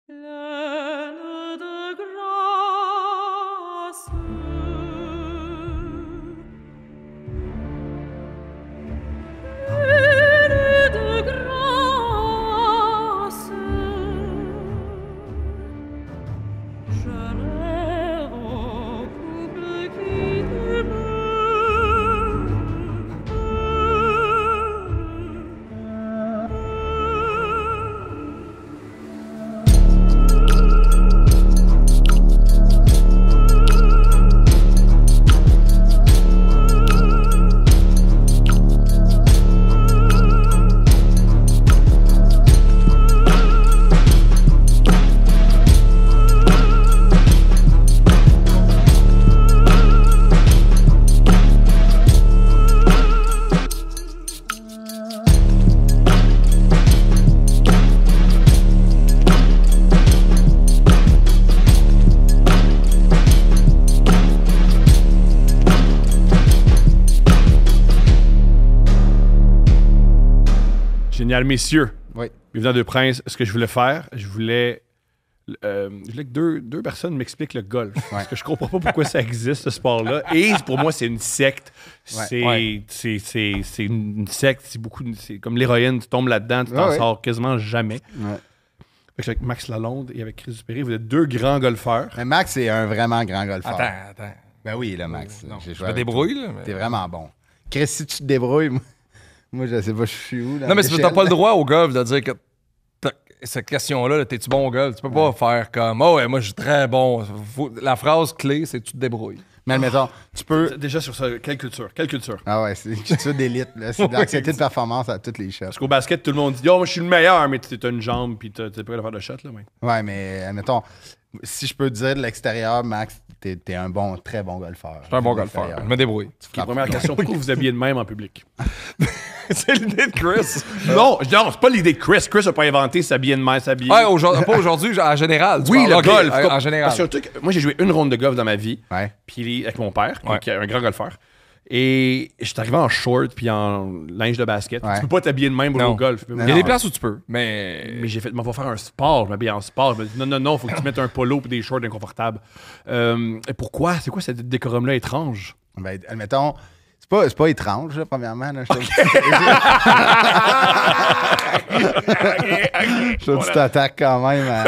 Pleine de grâce. Pleine de grâce. Je rêve au couple qui Génial, messieurs. Oui. Bienvenue dans Deux Princes. Ce que je voulais faire, je voulais que deux personnes m'expliquent le golf. Parce que je comprends pas pourquoi ça existe, ce sport-là. Et pour moi, c'est une secte. Ouais. C'est une secte. C'est comme l'héroïne. Tu tombes là-dedans, tu t'en sors quasiment jamais. Ouais. Fait que je suis avec Max Lalonde et avec Chris Dupéry. Vous êtes deux grands golfeurs. Mais Max est un vraiment grand golfeur. Attends. Ben oui, là, Max. Non, J'ai je joué me avec débrouille, toi. là. Mais... T'es vraiment bon. Chris, si tu te débrouilles, moi je sais pas, je suis où. Non, mais c'est parce que t'as pas le droit au golf de dire que cette question-là, là, t'es-tu bon au golf? Tu peux pas faire comme « Oh, ouais, moi, je suis très bon. » La phrase clé, c'est « Tu te débrouilles. » Mais admettons, tu peux... Déjà sur ça, quelle culture? Quelle culture? Ah ouais, c'est une culture d'élite. Là. C'est de l'anxiété de performance à toutes les shots. Parce qu'au basket, tout le monde dit « Yo, moi, je suis le meilleur, mais t'as une jambe puis t'es pas capable de faire de shot. » là, ouais. Ouais, mais admettons, si je peux te dire de l'extérieur, Max, t'es un très bon golfeur. Je suis un bon golfeur. Je me débrouille. Ok, première question, pourquoi vous habillez de même en public? C'est l'idée de Chris. Non, c'est pas l'idée de Chris. Chris a pas inventé s'habiller de même, s'habiller. Ouais, pas aujourd'hui, en général. Oui, le golf. En général. Parce que surtout que moi, j'ai joué une ronde de golf dans ma vie. Ouais. Puis avec mon père, Ouais. qui est un grand golfeur. Et j'étais arrivé en short puis en linge de basket. Ouais. Tu peux pas t'habiller de même pour Non. jouer au golf. Il y a des places où tu peux, mais... Mais j'ai fait, va faire un sport. Je m'habille en sport. Je me dis, non, faut que tu mettes un polo et des shorts inconfortables. Et pourquoi? C'est quoi ce décorum-là étrange? Ben, admettons, c'est pas étrange, là, premièrement. Là, je trouve que tu t'attaques quand même à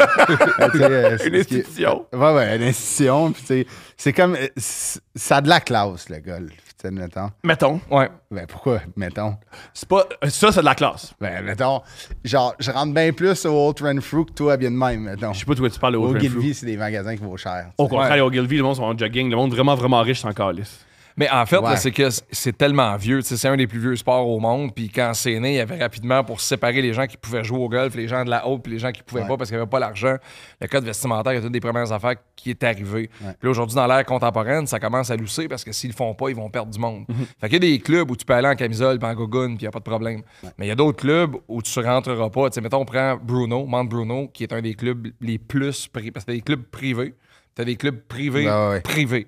Une institution. Ouais, une institution. Puis, tu sais, c'est comme. Ça a de la classe, le golf. Tu sais, admettons. Mettons. Ouais. Ben, pourquoi, mettons? C'est pas, ça, c'est de la classe. Ben, mettons, genre, je rentre bien plus au Old Renfrew que toi, bien de même, mettons. Je sais pas de quoi tu parles au Ogilvy, c'est des magasins qui vaut cher. Au contraire, au Ogilvy, le monde sont en jogging. Le monde vraiment, vraiment riche, c'est encore lisse. Mais en fait, Ouais. là, c'est que c'est tellement vieux. Tu sais, c'est un des plus vieux sports au monde. Puis quand c'est né, il y avait rapidement pour séparer les gens qui pouvaient jouer au golf, les gens de la haute, puis les gens qui pouvaient pas parce qu'il n'y avait pas l'argent. Le code vestimentaire est une des premières affaires qui est arrivée. Ouais. Puis là, aujourd'hui, dans l'ère contemporaine, ça commence à lousser parce que s'ils le font pas, ils vont perdre du monde. Fait qu'il y a des clubs où tu peux aller en camisole puis en gogoune, puis il n'y a pas de problème. Mais il y a d'autres clubs où tu rentreras pas. Tu sais, mettons, on prend Bruno, Mount Bruno, qui est un des clubs les plus... Parce que t'as des clubs privés. T'as des clubs privés Ouais. privés.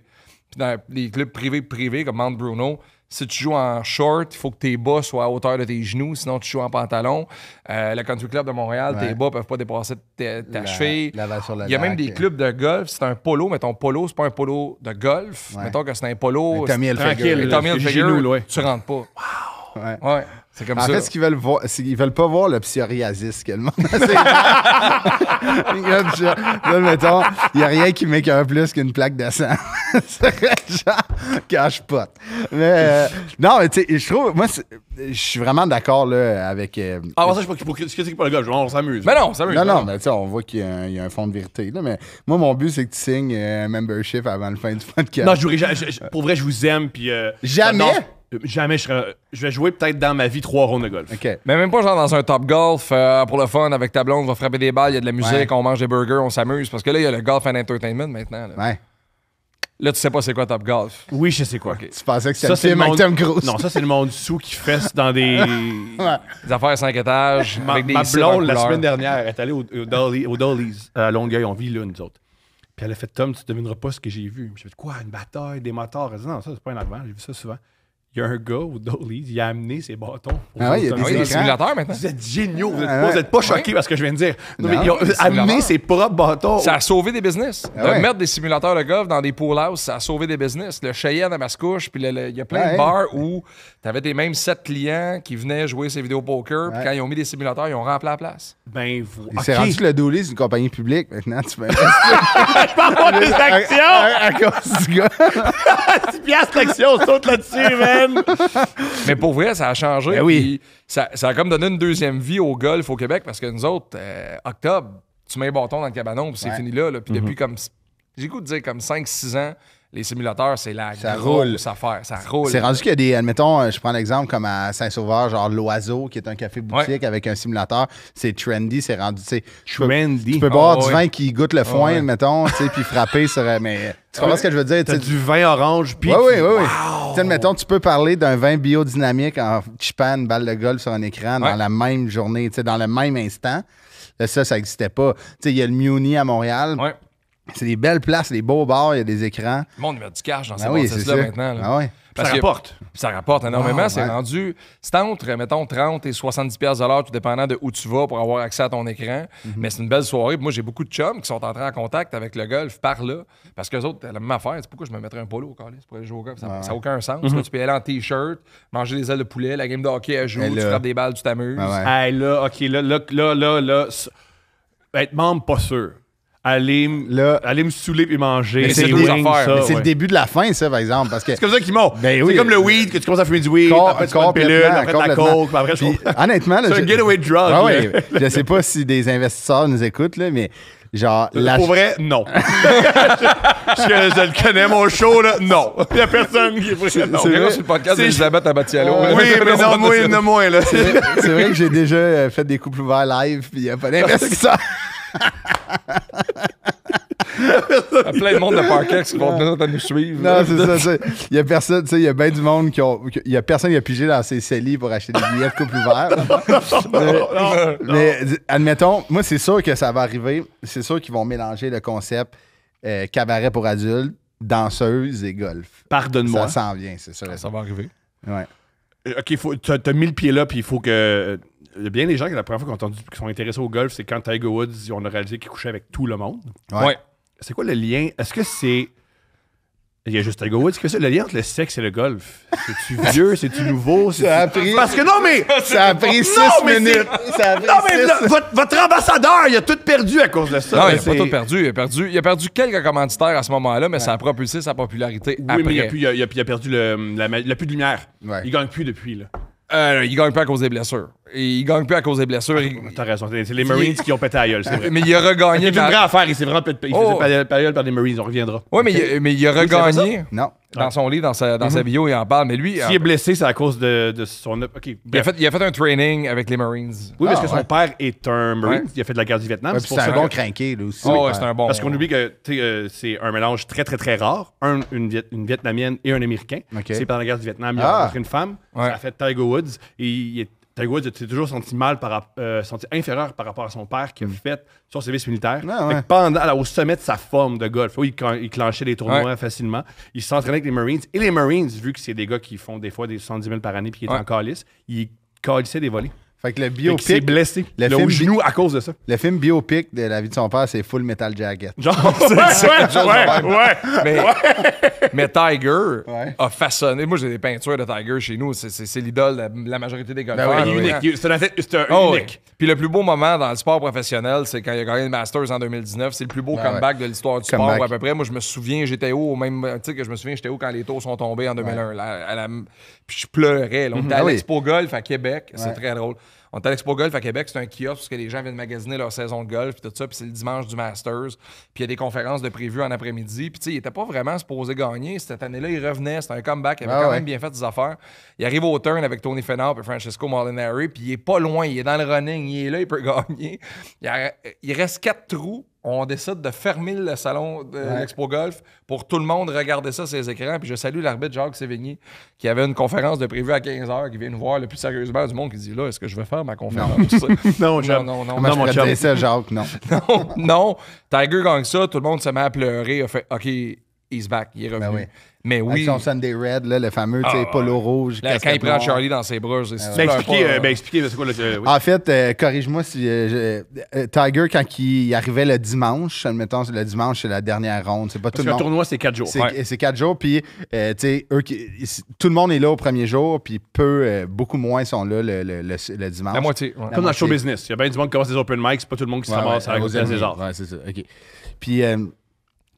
Puis dans les clubs privés comme Mount Bruno, si tu joues en short, il faut que tes bas soient à hauteur de tes genoux, sinon tu joues en pantalon. Le Country Club de Montréal, tes bas peuvent pas dépasser ta cheville. Il y a même des clubs de golf, c'est un polo, mais ton polo, c'est pas un polo de golf. Ouais. Mettons que c'est un polo. Un Tommy Hilfiger. tranquille. Tommy Chez Hilfiger, nous, ouais. tu rentres pas. Ouais. Ouais, c'est comme En ça. fait, ce qu'ils veulent voir, c'est qu'ils veulent pas voir le psoriasis que le monde Là, mettons, il n'y a rien qui m'écoeure plus qu'une plaque de sang. C'est genre, cache-pote. Mais, non, mais tu sais, je trouve, moi, je suis vraiment d'accord, là, avec... Ah, ça, je sais pas pour critiquer pas le gars. On s'amuse. Mais non, ça veut non, mais tu sais, on voit qu'il y a un fond de vérité, là, mais moi, mon but, c'est que tu signes un membership avant le fin du podcast. Non, je jouerai pour vrai, je vous aime. Puis, Jamais? Jamais. Je vais jouer peut-être dans ma vie 3 rondes de golf. OK. Mais même pas genre dans un top golf pour le fun avec ta blonde, on va frapper des balles, il y a de la musique, Ouais. on mange des burgers, on s'amuse. Parce que là, il y a le golf and entertainment maintenant. Là, Ouais. Là, tu sais pas c'est quoi top golf. Oui, je sais quoi. Tu pensais que c'était Ça, le c'est film le avec monde... Tom Cruise? Non, ça, c'est le monde sous qui fesse dans des... Ouais. Des affaires 5 étages, avec des Ma cires en blonde, la couleur. semaine dernière, elle est allée au Dolly's à Longueuil. On vit là, nous autres. Puis elle a fait, Tom, tu devineras pas ce que j'ai vu. J'ai fait, quoi, une bataille, des motards? Elle dit, non, ça, c'est pas un avant. J'ai vu ça souvent. il y a un gars au Dolly's, il a amené ses bâtons. Ah ouais, il y a Ah oui, des écrans. simulateurs maintenant. Vous êtes géniaux, vous Ah ouais. n'êtes pas choqués par ce que je viens de dire. Non, mais Non. ils ont amené simulateurs. ses propres bâtons. Ça a sauvé des business. Ah de ouais. mettre des simulateurs de golf dans des pool house, ça a sauvé des business. Le Cheyenne à Mascouche, puis il y a plein Ouais. de bars où tu avais des mêmes 7 clients qui venaient jouer ces vidéos poker, puis Ouais. quand ils ont mis des simulateurs, ils ont rempli la place. Ben, vous. Il s'est rendu que le Dooley, c'est une compagnie publique. Maintenant, tu peux Je peux avoir des actions! à cause du gars. 10 piastres l'action, saute là-dessus, man! Mais pour vrai, ça a changé. Ben oui. puis ça a comme donné une deuxième vie au golf au Québec parce que nous autres, octobre, tu mets un bâton dans le cabanon, puis c'est Ouais. fini là. Puis depuis comme, j'ai le goût de dire comme 5-6 ans, les simulateurs, c'est la Ça grosse affaire. Ça roule. C'est rendu qu'il y a des, admettons, je prends l'exemple comme à Saint-Sauveur, genre l'Oiseau, qui est un café-boutique avec un simulateur. C'est trendy, c'est rendu, tu sais. Trendy. Tu peux boire du ouais. vin qui goûte le foin, ouais. admettons, tu sais, puis frapper sur. Mais tu comprends ce que je veux dire? T'as tu sais, du vin orange, puis. Oui, oui, oui. Tu sais, admettons, tu peux parler d'un vin biodynamique en chipant une balle de golf sur un écran dans Ouais. la même journée, tu sais, dans le même instant. Ça n'existait pas. Tu sais, il y a le Muni à Montréal. Ouais. C'est des belles places, des beaux bars, il y a des écrans. Le monde met du cash dans ces Ah oui, c'est bâtisses-là ça. maintenant. là. Ah ouais. Parce Ça que- rapporte. Ça rapporte énormément. Ah, c'est ouais. rendu. C'est entre, mettons, 30 et 70$ piastres de l'heure, tout dépendant de où tu vas pour avoir accès à ton écran. Mais c'est une belle soirée. Puis moi, j'ai beaucoup de chums qui sont entrés en contact avec le golf par là. Parce qu'eux autres, la même affaire. C'est pourquoi je me mettrais un polo au calice pour aller jouer au golf. Ça n'a aucun sens. Là, tu peux y aller en T-shirt, manger des ailes de poulet, la game de hockey à jouer, Et tu là- frappes des balles, tu t'amuses. Ah ouais. Hey, là, OK, là. Être membre, pas sûr. Aller me saouler puis manger. Mais c'est des deux wings, affaires. ça, Mais c'est ouais. le début de la fin, ça, par exemple. Parce que C'est comme ça qu'ils m'ont. Ben oui. C'est comme le weed, que tu commences à fumer du weed, après tu prends une pilule, après de la coke, puis après je Puis, honnêtement, là, C'est un getaway drug. Ah là. ouais, je sais pas si des investisseurs nous écoutent, là, mais genre. Pour vrai, non. Parce que je le connais, mon show, là, non. Il y a personne qui est vrai, non. c'est Regarde vrai. sur le podcast C'est- d'Elisabeth Abatialo. Oui, mais non, moins, là. C'est vrai que j'ai déjà fait des couples ouverts live, puis il n'y a pas d'investisseurs. Il y a plein de monde de Parkex qui vont venir nous suivre. Non, c'est ça. Il y a personne, tu sais, il y a bien du monde il y a personne qui a pigé dans ses CELI pour acheter des billets de couple ouvert. Mais admettons, moi, c'est sûr que ça va arriver. C'est sûr qu'ils vont mélanger le concept cabaret pour adultes, danseuse et golf. Pardonne-moi. Ça s'en vient, c'est sûr. Ça va arriver. Ouais. OK, t'as mis le pied là, puis il faut que... Il y a bien des gens qui, la première fois qu'ils ont entendu, qui sont intéressés au golf, c'est quand Tiger Woods, on a réalisé qu'il couchait avec tout le monde. Ouais. C'est quoi le lien? Est-ce que c'est... Il y a juste Tiger Woods qui fait ça. Le lien entre le sexe et le golf. C'est-tu vieux? C'est-tu nouveau? Ça a pris- Parce que non, mais... Ça a pris 6 mais minutes. Ça a pris Non, mais six- là, votre ambassadeur, il a tout perdu à cause de ça. Non, il C'est- n'a pas tout perdu. Il a perdu quelques commanditaires à ce moment-là, mais ça a propulsé sa popularité Oui, après. mais il a perdu il a plus de lumière. Ouais. Il gagne plus depuis, là. Il gagne pas à cause des blessures. Il gagne plus à cause des blessures. T'as raison. C'est les Marines qui ont pété à gueule, c'est vrai. Mais il a regagné. Il a une vraie affaire, il s'est vraiment pété. Il Oh. faisait péter à gueule par des Marines, on reviendra. Oui, mais il a regagné. Non. Dans son livre, dans sa bio, il en parle. Mais lui, S'il est blessé, c'est à cause de son... OK, il a fait un training avec les Marines. Oui, parce Ah, que son ouais. père est un Marine. Ouais. Il a fait de la guerre du Vietnam. Ouais, c'est puis pour c'est ça un bon que- crinqué, là aussi. Oh, ouais, c'est un bon. Parce qu'on oublie que c'est un mélange très, très, très rare. Une Vietnamienne et un Américain. OK. C'est pendant la guerre du Vietnam, il Ah. a rencontré une femme. Ouais. Ça a fait Tiger Woods. Et Tiger Woods s'est toujours senti senti inférieur par rapport à son père qui a fait son service militaire. Ah, Fait ouais. que au sommet de sa forme de golf, oui, il clenchait des tournois facilement. Il s'entraînait avec les Marines. Et les Marines, vu que c'est des gars qui font des fois des 70 000 par année puis qui étaient Ouais. en calice, ils calissaient des volets. Fait que le Fait qu'il s'est biopic, blessé. le Le film au genou à cause de ça. le film biopic de la vie de son père, c'est Full Metal Jacket. Genre, ouais. Mais Tiger Ouais. a façonné. Moi, j'ai des peintures de Tiger chez nous. C'est l'idole de la majorité des golfeurs. Ben oui, Il est oui. unique. C'est un Oh, unique. oui. Puis le plus beau moment dans le sport professionnel, c'est quand il a gagné le Masters en 2019. C'est le plus beau Ouais, comeback de l'histoire du Comeback. sport à peu près. Moi, je me souviens, j'étais où au même. Tu sais que je me souviens, j'étais où quand les tours sont tombés en 2001. Puis je pleurais. Là. On était à Ah oui. l'Expo Golf à Québec. C'est Ouais. très drôle. On était à l'Expo Golf à Québec. C'est un kiosque où les gens viennent magasiner leur saison de golf. Puis tout ça. Puis c'est le dimanche du Masters. Puis il y a des conférences de prévues en après-midi. Puis tu sais, il était pas vraiment supposé gagner. Cette année-là, il revenait. C'était un comeback. Il avait Ah quand ouais. même bien fait ses affaires. Il arrive au turn avec Tony Finau et Francesco Molinari. Puis il est pas loin. Il est dans le running. Il est là. Il peut gagner. Il reste 4 trous. On décide de fermer le salon de l'Expo Golf pour tout le monde regarder ça sur les écrans. Puis je salue l'arbitre Jacques Sévigny qui avait une conférence de prévue à 15h, qui vient nous voir le plus sérieusement du monde, qui dit là, est-ce que je vais faire ma conférence? Tout ça. Non, non. Comment Non, je mon pourrais chum. dire ça, Jacques? Non. Non. Tiger gagne ça, tout le monde se met à pleurer. A fait OK. he's back, il est revenu. Ben oui. Mais oui, Avec son Sunday Red, là, le fameux polo rouge. là, quand il casquette prend noire. Charlie dans ses bras, c'est Ben, expliquez, c'est quoi le. Oui. En fait, corrige-moi si Tiger, quand il arrivait le dimanche, admettons, le dimanche, c'est la dernière ronde. C'est pas Parce tout le qu'un monde. tournoi, c'est 4 jours. C'est 4 jours, puis tu sais, tout le monde est là au premier jour, puis beaucoup moins sont là le dimanche. la moitié. Ouais. Comme dans le show moitié. business. Il y a bien du monde qui commence des open mics, c'est pas tout le monde qui se ramasse à la Côte des Arts. Ouais, c'est ça. OK. Puis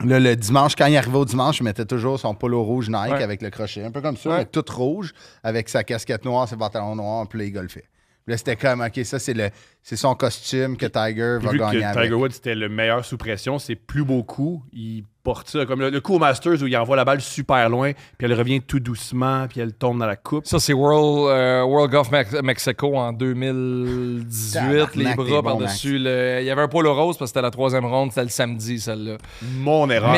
là, le dimanche, quand il arrivait au dimanche, il mettait toujours son polo rouge Nike Ouais. avec le crochet. Un peu comme ça, Ouais. mais tout rouge, avec sa casquette noire, ses pantalons noirs, puis là, il golfait. Puis là, c'était comme, OK, ça, c'est son costume que Tiger Puis va vu gagner que avec. Tiger Woods était le meilleur sous pression, c'est plus beau coup. Il porte ça comme le coup au Masters où il envoie la balle super loin, puis elle revient tout doucement, puis elle tombe dans la coupe. Ça, c'est World Golf Mexico en 2018. Tabarnak, Les t'es bras bon, par-dessus. Il y avait un polo rose parce que c'était la 3e ronde. C'était le samedi, celle-là. Mon erreur.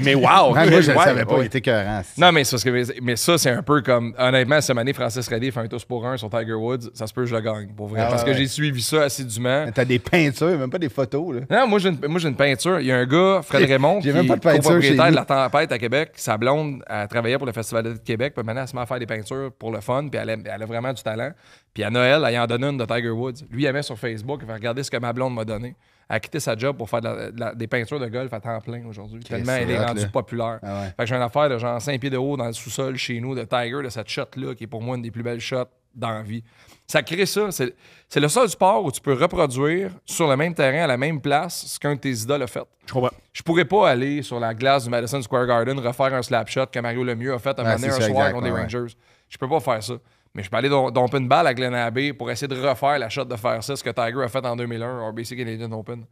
Mais wow! Même moi, je ne Ouais, savais pas, ouais. il était écœurant. Non, mais, mais ça, c'est un peu comme... Honnêtement, cette année, Francis Reddy fait un tous pour un sur Tiger Woods. Ça se peut que je le gagne, pour vrai. Ah, parce que ouais. j'ai suivi ça assidûment. T'as des peintures, même pas des photos, là. Non, moi, j'ai une peinture. Il y a un gars, Fred Raymond, qui J'ai même pas de est peinture chez copropriétaire de nous. la Tempête à Québec. Sa blonde, elle travaillait pour le Festival d'été de Québec. Puis maintenant, elle se met à faire des peintures pour le fun. Puis elle a vraiment du talent. Puis à Noël, elle en donne une de Tiger Woods. Lui, il met sur Facebook. Il fait regarder ce que ma blonde m'a donné. Elle a quitté sa job pour faire des peintures de golf à temps plein aujourd'hui. Tellement elle est hot, rendue là. populaire. Ah ouais. Fait que j'ai une affaire de genre 5 pieds de haut dans le sous-sol chez nous de Tiger, de cette shot-là, qui est pour moi une des plus belles shots dans la vie. Ça crée ça. C'est le seul sport où tu peux reproduire sur le même terrain, à la même place, ce qu'un de tes idoles a fait. Je comprends. Je pourrais pas aller sur la glace du Madison Square Garden refaire un slap shot que Mario Lemieux a fait un moment donné c'est un ça, soir exact, contre les ouais. Rangers. Je peux pas faire ça. Mais je peux aller domper une balle à Glen Abbey pour essayer de refaire la shot de faire ça, ce que Tiger a fait en 2001 au RBC Canadian Open.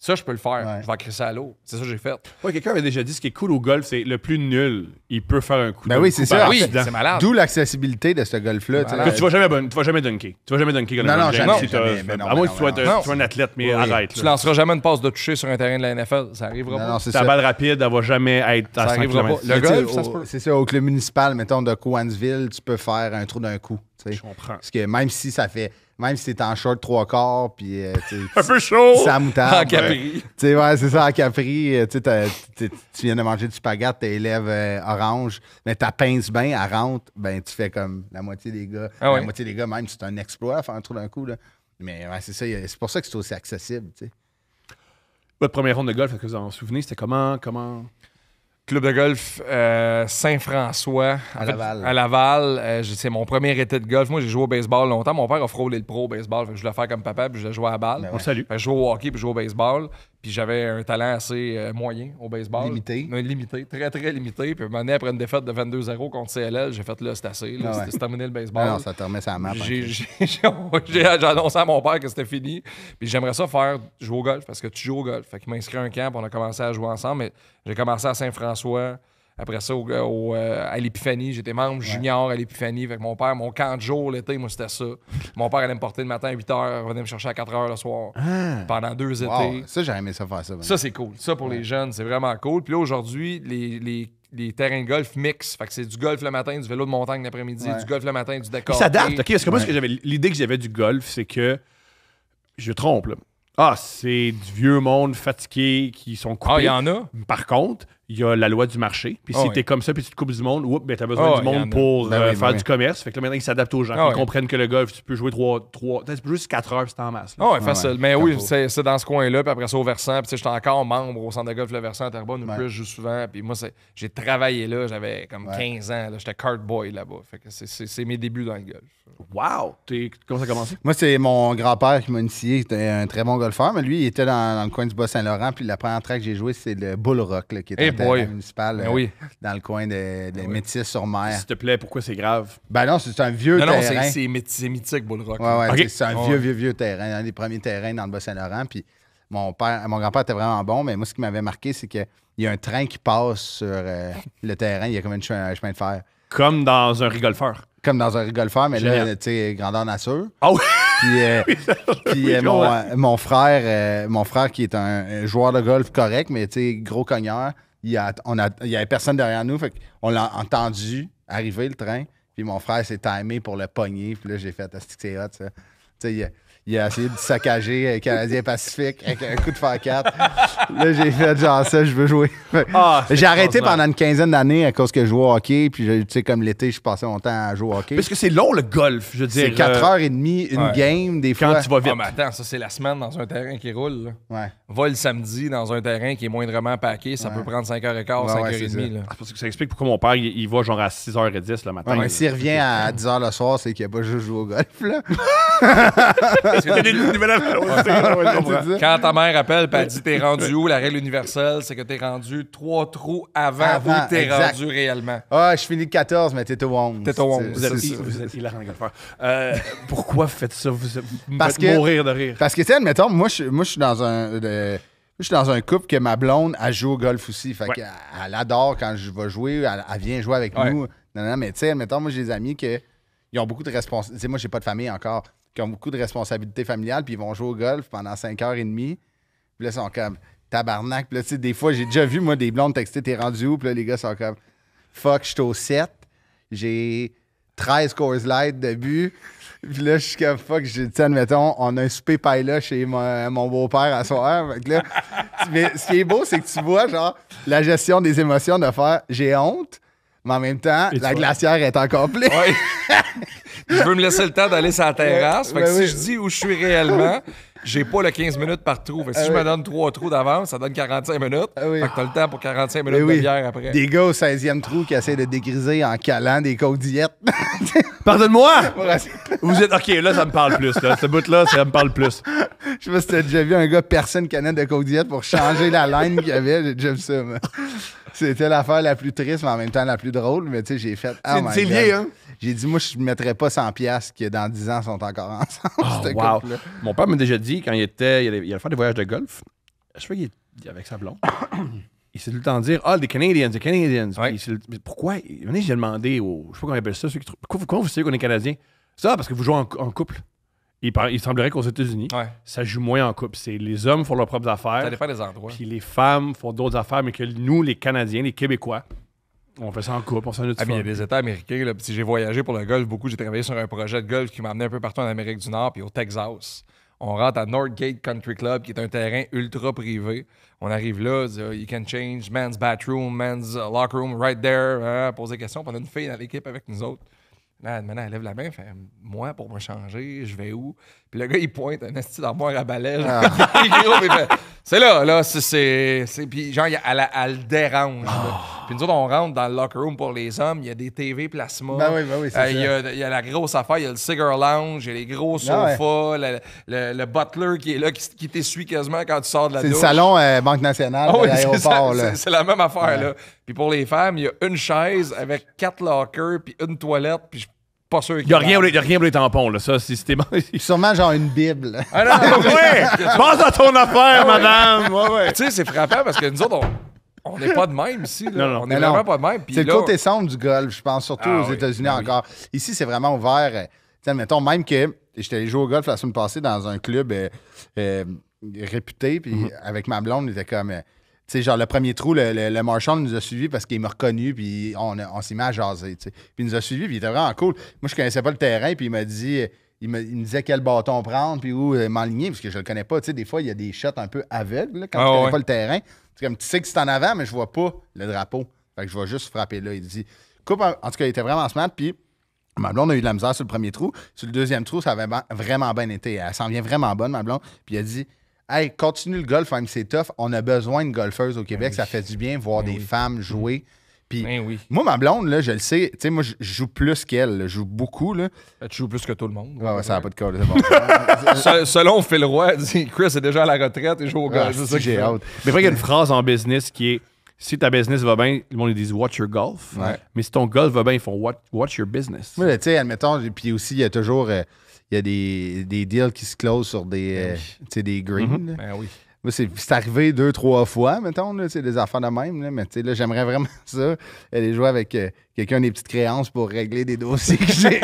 Ça, je peux le faire. Ouais. Je vais crisser à l'eau. C'est ça que j'ai fait. Ouais, quelqu'un avait déjà dit ce qui est cool au golf, c'est le plus nul, il peut faire un coup. Ben de oui, coup c'est par ça. Oui, accident. c'est malade. D'où l'accessibilité de ce golf-là. tu sais. malade. Que tu vas jamais dunker. Tu vas jamais dunker. Non, non, jamais, si t'as- jamais. Ben non, à moins ben que tu sois non, ben tu sois un athlète, mais Oui. arrête. Tu là. lanceras jamais une passe de toucher sur un terrain de la NFL. Ça arrivera Non, pas. non, c'est Ta ça. balle rapide, elle va jamais être à Ça 100 arrivera km. pas. Le Mais tu sais, golf, ça se peut. C'est ça, au club municipal, mettons, de Cowansville, tu peux faire un trou d'un coup. Tu sais. Je comprends. Parce que même si t'es en short 3/4, puis tu sais, Un peu chaud! c'est à moutarde. En Capri. Tu sais, ouais, c'est ça, en Capri, tu sais, tu viens de manger du spaghette, t'es lèvres orange, mais ta pince bien, elle rentre, ben tu fais comme la moitié des gars. Ah ouais. La moitié des gars, même, c'est un exploit, faire un trou d'un coup, là. Mais ouais, c'est ça, c'est pour ça que c'est aussi accessible, tu sais. Votre première ronde de golf, est-ce que vous en souvenez? C'était comment? Club de golf Saint-François. À Laval. À Laval. C'est mon premier été de golf. Moi, j'ai joué au baseball longtemps. Mon père a frôlé le pro au baseball. Fait que je voulais faire comme papa, puis je voulais jouer à la balle. Ben On le salue. Fait que je jouais au hockey, puis je jouais au baseball. Puis j'avais un talent assez moyen au baseball. Limité. Limité. Très, très limité. Puis un moment donné, après une défaite de 22-0 contre CLL, j'ai fait là, c'est assez. Là, Ah ouais. c'est terminé le baseball. Non, ça te remet sa map. J'ai annoncé à mon père que c'était fini. Puis j'aimerais ça jouer au golf parce que tu joues au golf. Fait qu'il m'a inscrit à un camp, puis on a commencé à jouer ensemble. Mais j'ai commencé à Saint-François. Après ça, à l'Épiphanie, j'étais membre junior à l'Épiphanie. Fait que mon père, mon camp de jour l'été, moi, c'était ça. Mon père allait me porter le matin à 8h, venait me chercher à 4h le soir. Pendant 2 Wow, étés. ça, j'aurais aimé ça faire ça. ben. Ça, c'est cool. Ça, pour les jeunes, c'est vraiment cool. Puis là, aujourd'hui, les terrains de golf mix. Fait que c'est du golf le matin, du vélo de montagne l'après-midi, Ouais. du golf le matin, du décor. Il s'adapte, OK? Parce que moi, l'idée que j'avais du golf, c'est que je trompe, là. Ah, c'est du vieux monde fatigué qui sont coupés. Ah, il y en a? Par contre, il y a la loi du marché. Puis si Ah, t'es comme ça, puis tu te coupes du monde, ben t'as besoin Ah, du il y en monde a. pour Ben oui, faire ben du oui. commerce. Fait que là, maintenant, ils s'adaptent aux gens. Ah, Ils ouais. comprennent que le golf, tu peux jouer 3 tu peux jouer jusqu'à 4 heures, puis c'est en masse. là. Ah ouais, facile. ouais. Mais oui, Tempo. c'est dans ce coin-là. Puis après ça, au Versant. Puis tu sais, j'étais encore membre au centre de golf Le Versant à Terrebonne. Ouais. Plus, je joue souvent. Puis moi, j'ai travaillé là. J'avais comme Ouais. 15 ans. là. J'étais card boy là-bas. Fait que c'est mes débuts dans le golf. Wow! Comment ça a commencé? Moi, c'est mon grand-père qui m'a initié. Il était un très bon golfeur, mais lui, il était dans le coin du Bas-Saint-Laurent. Puis la première track que j'ai joué, c'est le Bull Rock, là, qui était Eh un boy. terrain municipal Ben oui. dans le coin de Métis-sur-Mer. S'il te plaît, pourquoi c'est grave? Ben non, c'est un vieux Non, non, terrain. c'est mythique, Bull Rock. Ouais, ouais, Ok. tu sais, c'est un Ouais. vieux terrain, un des premiers terrains dans le Bas-Saint-Laurent. Puis mon grand-père était vraiment bon, mais moi, ce qui m'avait marqué, c'est qu'il y a un train qui passe sur le terrain. Il y a comme un chemin de fer. Comme dans un rigolfeur. Comme dans un rigolfeur, mais là, Génial. tu sais, grandeur nature. Ah oui! Puis mon frère, qui est un joueur de golf correct, mais tu sais, gros cogneur, il y avait personne derrière nous. Fait qu'on l'a entendu arriver le train. Puis mon frère s'est timé pour le pogner. Puis là, j'ai fait, c'est hot, ça. Tu sais, il a essayé de saccager Canadien Pacifique avec un coup de fer 4. Là, j'ai fait genre ça, je veux jouer. C'est J'ai arrêté extraordinaire. pendant une quinzaine d'années à cause que je jouais au hockey. Puis, tu sais, comme l'été, je passais mon temps à jouer au hockey. Parce que c'est long, le golf, je veux dire. C'est 4h30, une ouais. game, des fois. Quand tu vas vite. Ah, mais attends, ça, c'est la semaine dans un terrain qui roule. Là. Ouais. Va le samedi dans un terrain qui est moindrement paqué, ça peut prendre 5h15, Ouais, c'est 5h30. Là. C'est parce que ça explique pourquoi mon père, il va genre à 6h10 le matin. Ouais, mais s'il revient à 10h le soir, c'est qu'il n'a pas juste joué au golf, là. Parce que t'as des nouvelles C'est ça. Quand ta mère appelle et elle dit t'es rendu où, la règle universelle, c'est que t'es rendu 3 trous avant où t'es exact. rendu réellement. Ah, je finis le 14, mais t'es au 11. T'es au 11. Vous êtes, C'est ça. vous êtes hilarant, golfeur. Pourquoi vous faites ça? Vous me Parce faites que- mourir de rire. Parce que, tu sais, admettons, moi, je suis dans je suis dans un couple que ma blonde, elle joue au golf aussi. Fait Ouais. qu'elle elle adore quand je vais jouer, elle vient jouer avec Ouais. nous. Non, mais tu sais, admettons, moi, j'ai des amis ils ont beaucoup de responsabilités. Tu sais, moi, j'ai pas de famille encore, qui ont beaucoup de responsabilités familiales, puis ils vont jouer au golf pendant 5h30. Puis là, ils sont comme tabarnak. Puis là, tu sais, des fois, j'ai déjà vu, moi, des blondes texter, t'es rendu où? Puis là, les gars sont comme fuck, je suis au 7. J'ai 13 Coors Light de but. Puis là, je suis comme fuck, j'ai dit, admettons, on a un souper paille-là chez mon beau-père à soir. Fait que là, mais ce qui est beau, c'est que tu vois, genre, la gestion des émotions de faire j'ai honte, mais en même temps, Et tu la vois. glacière est encore pleine. Ouais. Je veux me laisser le temps d'aller sur la terrasse. Fait que Ouais, si oui. je dis où je suis réellement, j'ai pas le 15 minutes par trou. Fait que si je oui. me donne 3 trous d'avance, ça donne 45 minutes. Ah oui. Fait que t'as le temps pour 45 Mais minutes oui. de bière après. Des gars au 16e trou qui essaient de dégriser en calant des coques diètes. Pardonne-moi! Vous êtes. Ok, là, ça me parle plus. Là. Ce bout-là, ça me parle plus. Je sais pas si t'as déjà vu un gars percer une canette de coke diète pour changer la line qu'il y avait. J'ai déjà vu ça, moi. C'était l'affaire la plus triste, mais en même temps la plus drôle. Mais tu sais, j'ai fait. Oh my C'est God. lié, hein? J'ai dit, moi, je ne mettrais pas 100$ que dans 10 ans, ils sont encore ensemble. Oh, ce wow. couple-là. Mon père m'a déjà dit, quand il allait faire des voyages de golf, je sais qu'il est avec sa blonde. Il s'est tout le temps dire des Canadians, des Canadians. Ouais. Mais pourquoi? J'ai demandé je sais pas comment on appelle ça, ceux qui comment vous savez qu'on est Canadien? Ça, parce que vous jouez en couple. Il semblerait qu'aux États-Unis, Ouais. ça joue moins en couple. C'est les hommes font leurs propres affaires, Ça dépend des endroits. puis les femmes font d'autres affaires, mais que nous, les Canadiens, les Québécois, on fait ça en couple, on s'en a du Ah, mais il y a fun. des États américains. Là, puis si j'ai voyagé pour le golf beaucoup, j'ai travaillé sur un projet de golf qui m'a amené un peu partout en Amérique du Nord puis au Texas. On rentre à Northgate Country Club, qui est un terrain ultra privé. On arrive là, dit, you can change men's bathroom, men's locker room right there. Poser des questions. Puis on a une fille dans l'équipe avec nous autres. Là, maintenant, elle lève la main, fait moi, pour me changer, je vais où? Puis le gars, il pointe un esti d'armoire à balai. Genre, il est gros, puis il fait, c'est là, c'est. Puis genre, elle le dérange. là. Puis nous autres, on rentre dans le locker room pour les hommes, il y a des TV plasma. Ben oui, c'est ça. Il y a la grosse affaire, il y a le cigar lounge, il y a les gros Ah sofas, le butler qui est là, qui t'essuie quasiment quand tu sors de la C'est le douche. salon Banque Nationale Ah de oui, c'est l'aéroport. ça, là. c'est la même affaire, là. Puis pour les femmes, il y a une chaise avec 4 lockers, puis une toilette, puis je suis pas sûr qu'il Il n'y a rien pour les tampons, là. Ça, systématiquement. Sûrement genre une Bible. Ah non, Ouais! Pense à ton affaire, madame! Ouais, ouais. Tu sais, c'est frappant parce que nous autres, on n'est pas de même ici. Là. Non, non. On n'est Mais non. vraiment pas de même. Puis C'est le là, côté sombre du golf, je pense, surtout Ah aux oui, États-Unis ben oui. encore. Ici, c'est vraiment ouvert. Tu sais, mettons, même que j'étais allé jouer au golf la semaine passée dans un club réputé, puis avec ma blonde, il était comme. Tu sais, genre, le premier trou, le marchand nous a suivis parce qu'il m'a reconnu, puis on s'est mis à jaser, tu sais. Puis il nous a suivis, puis il était vraiment cool. Moi, je connaissais pas le terrain, puis il m'a dit. Il me disait quel bâton prendre, puis où m'enligner, parce que je le connais pas. Tu sais, des fois, il y a des shots un peu aveugles, là, quand Ah tu connais ouais. pas le terrain. C'est comme, tu sais que c'est en avant, mais je vois pas le drapeau. Fait que je vais juste frapper là. Il dit, coupe, en tout cas, il était vraiment smart, puis ma blonde a eu de la misère sur le premier trou. Sur le deuxième trou, ça avait vraiment bien été. Elle s'en vient vraiment bonne, ma blonde. Puis elle a dit, hey, continue le golf, même si c'est tough. On a besoin de golfeuses au Québec. Ça fait du bien voir des femmes jouer. Puis Ben oui. moi, ma blonde, là, je le sais, tu sais, moi, je joue plus qu'elle. là. Je joue beaucoup, là. tu joues plus que tout le monde. Ouais, ça n'a pas de cas, c'est bon. Selon Phil Roy, dit Chris est déjà à la retraite et joue au golf. Ah, c'est si, ça qu'il j'ai fait. hâte. Mais après, il y a une phrase en business qui est si ta business va bien, le monde ils disent watch your golf. Ouais. Mais si ton golf va bien, ils font watch your business. Moi, tu sais, admettons, puis aussi, il y a toujours il y a des deals qui se closent sur des, tu sais, des greens. là. Ben oui. Moi, c'est arrivé 2-3 fois, mettons, là, des affaires de même. Là, mais là, j'aimerais vraiment ça, aller jouer avec quelqu'un des petites créances pour régler des dossiers que j'ai.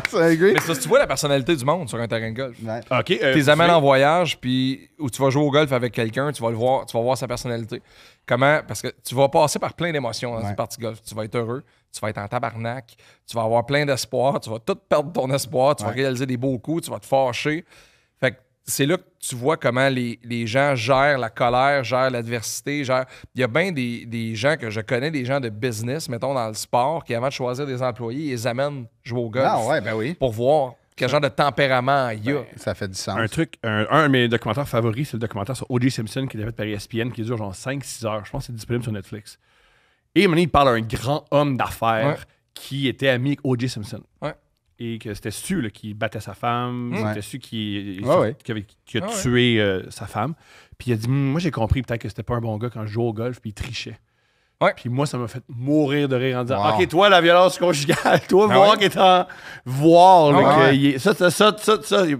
C'est un Mais c'est parce que tu vois la personnalité du monde sur un terrain de golf. Ouais. OK. Tu les amènes en voyage, puis où tu vas jouer au golf avec quelqu'un, tu vas le voir, tu vas voir sa personnalité. Comment? Parce que tu vas passer par plein d'émotions dans une partie de golf. Tu vas être heureux, tu vas être en tabarnak, tu vas avoir plein d'espoir, tu vas tout perdre ton espoir, tu vas réaliser des beaux coups, tu vas te fâcher. Fait que c'est là que tu vois comment les gens gèrent la colère, gèrent l'adversité, gèrent... Il y a bien des gens que je connais, des gens de business, mettons, dans le sport, qui avant de choisir des employés, ils les amènent jouer au golf. Ah ouais, ben oui. Pour voir quel genre de tempérament il y a. Ça fait du sens. Un de mes documentaires favoris, c'est le documentaire sur O.J. Simpson qui est fait par ESPN, qui dure genre 5-6 heures. Je pense que c'est disponible sur Netflix. Et à un moment donné, il parle d'un grand homme d'affaires qui était ami avec O.J. Simpson. Ouais. Et que c'était Stu là, qui battait sa femme, c'était Stu qui a tué sa femme. Puis il a dit, moi j'ai compris peut-être que c'était pas un bon gars quand je jouais au golf, puis il trichait. Ouais. Puis moi, ça m'a fait mourir de rire en disant, Wow. OK, toi, la violence conjugale, toi, Ah voir ouais. qu'il est en... Voir, là, Ah ouais. qu'il est- ça, ça, je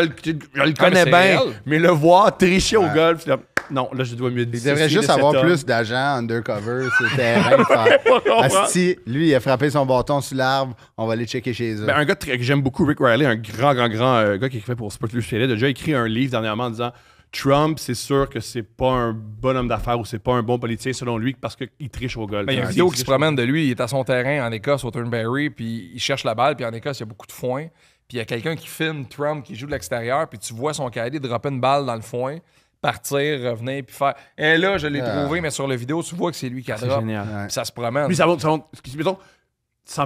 le connais c'est bien, réel. mais le voir tricher au golf, c'est comme, non, là, je dois mieux Il dissocier devrait juste de cet avoir homme. plus d'agents undercover sur le terrain. Faire, Asti, lui, il a frappé son bâton sur l'arbre, on va aller checker chez eux. Ben, un gars que j'aime beaucoup, Rick Riley, un grand gars qui écrit pour Sport Illustrated, a déjà écrit un livre dernièrement en disant Trump, c'est sûr que c'est pas un bon homme d'affaires ou c'est pas un bon politicien selon lui parce qu'il triche au golf. Ben, il y a une vidéo qui se promène de lui, il est à son terrain en Écosse, au Turnberry, puis il cherche la balle, puis en Écosse, il y a beaucoup de foin. Puis il y a quelqu'un qui filme Trump qui joue de l'extérieur, puis tu vois son cadet dropper une balle dans le foin, partir, revenir, puis faire. Et là, je l'ai trouvé, mais sur la vidéo, tu vois que c'est lui qui a C'est drop. génial. Puis ça se promène. Lui, ça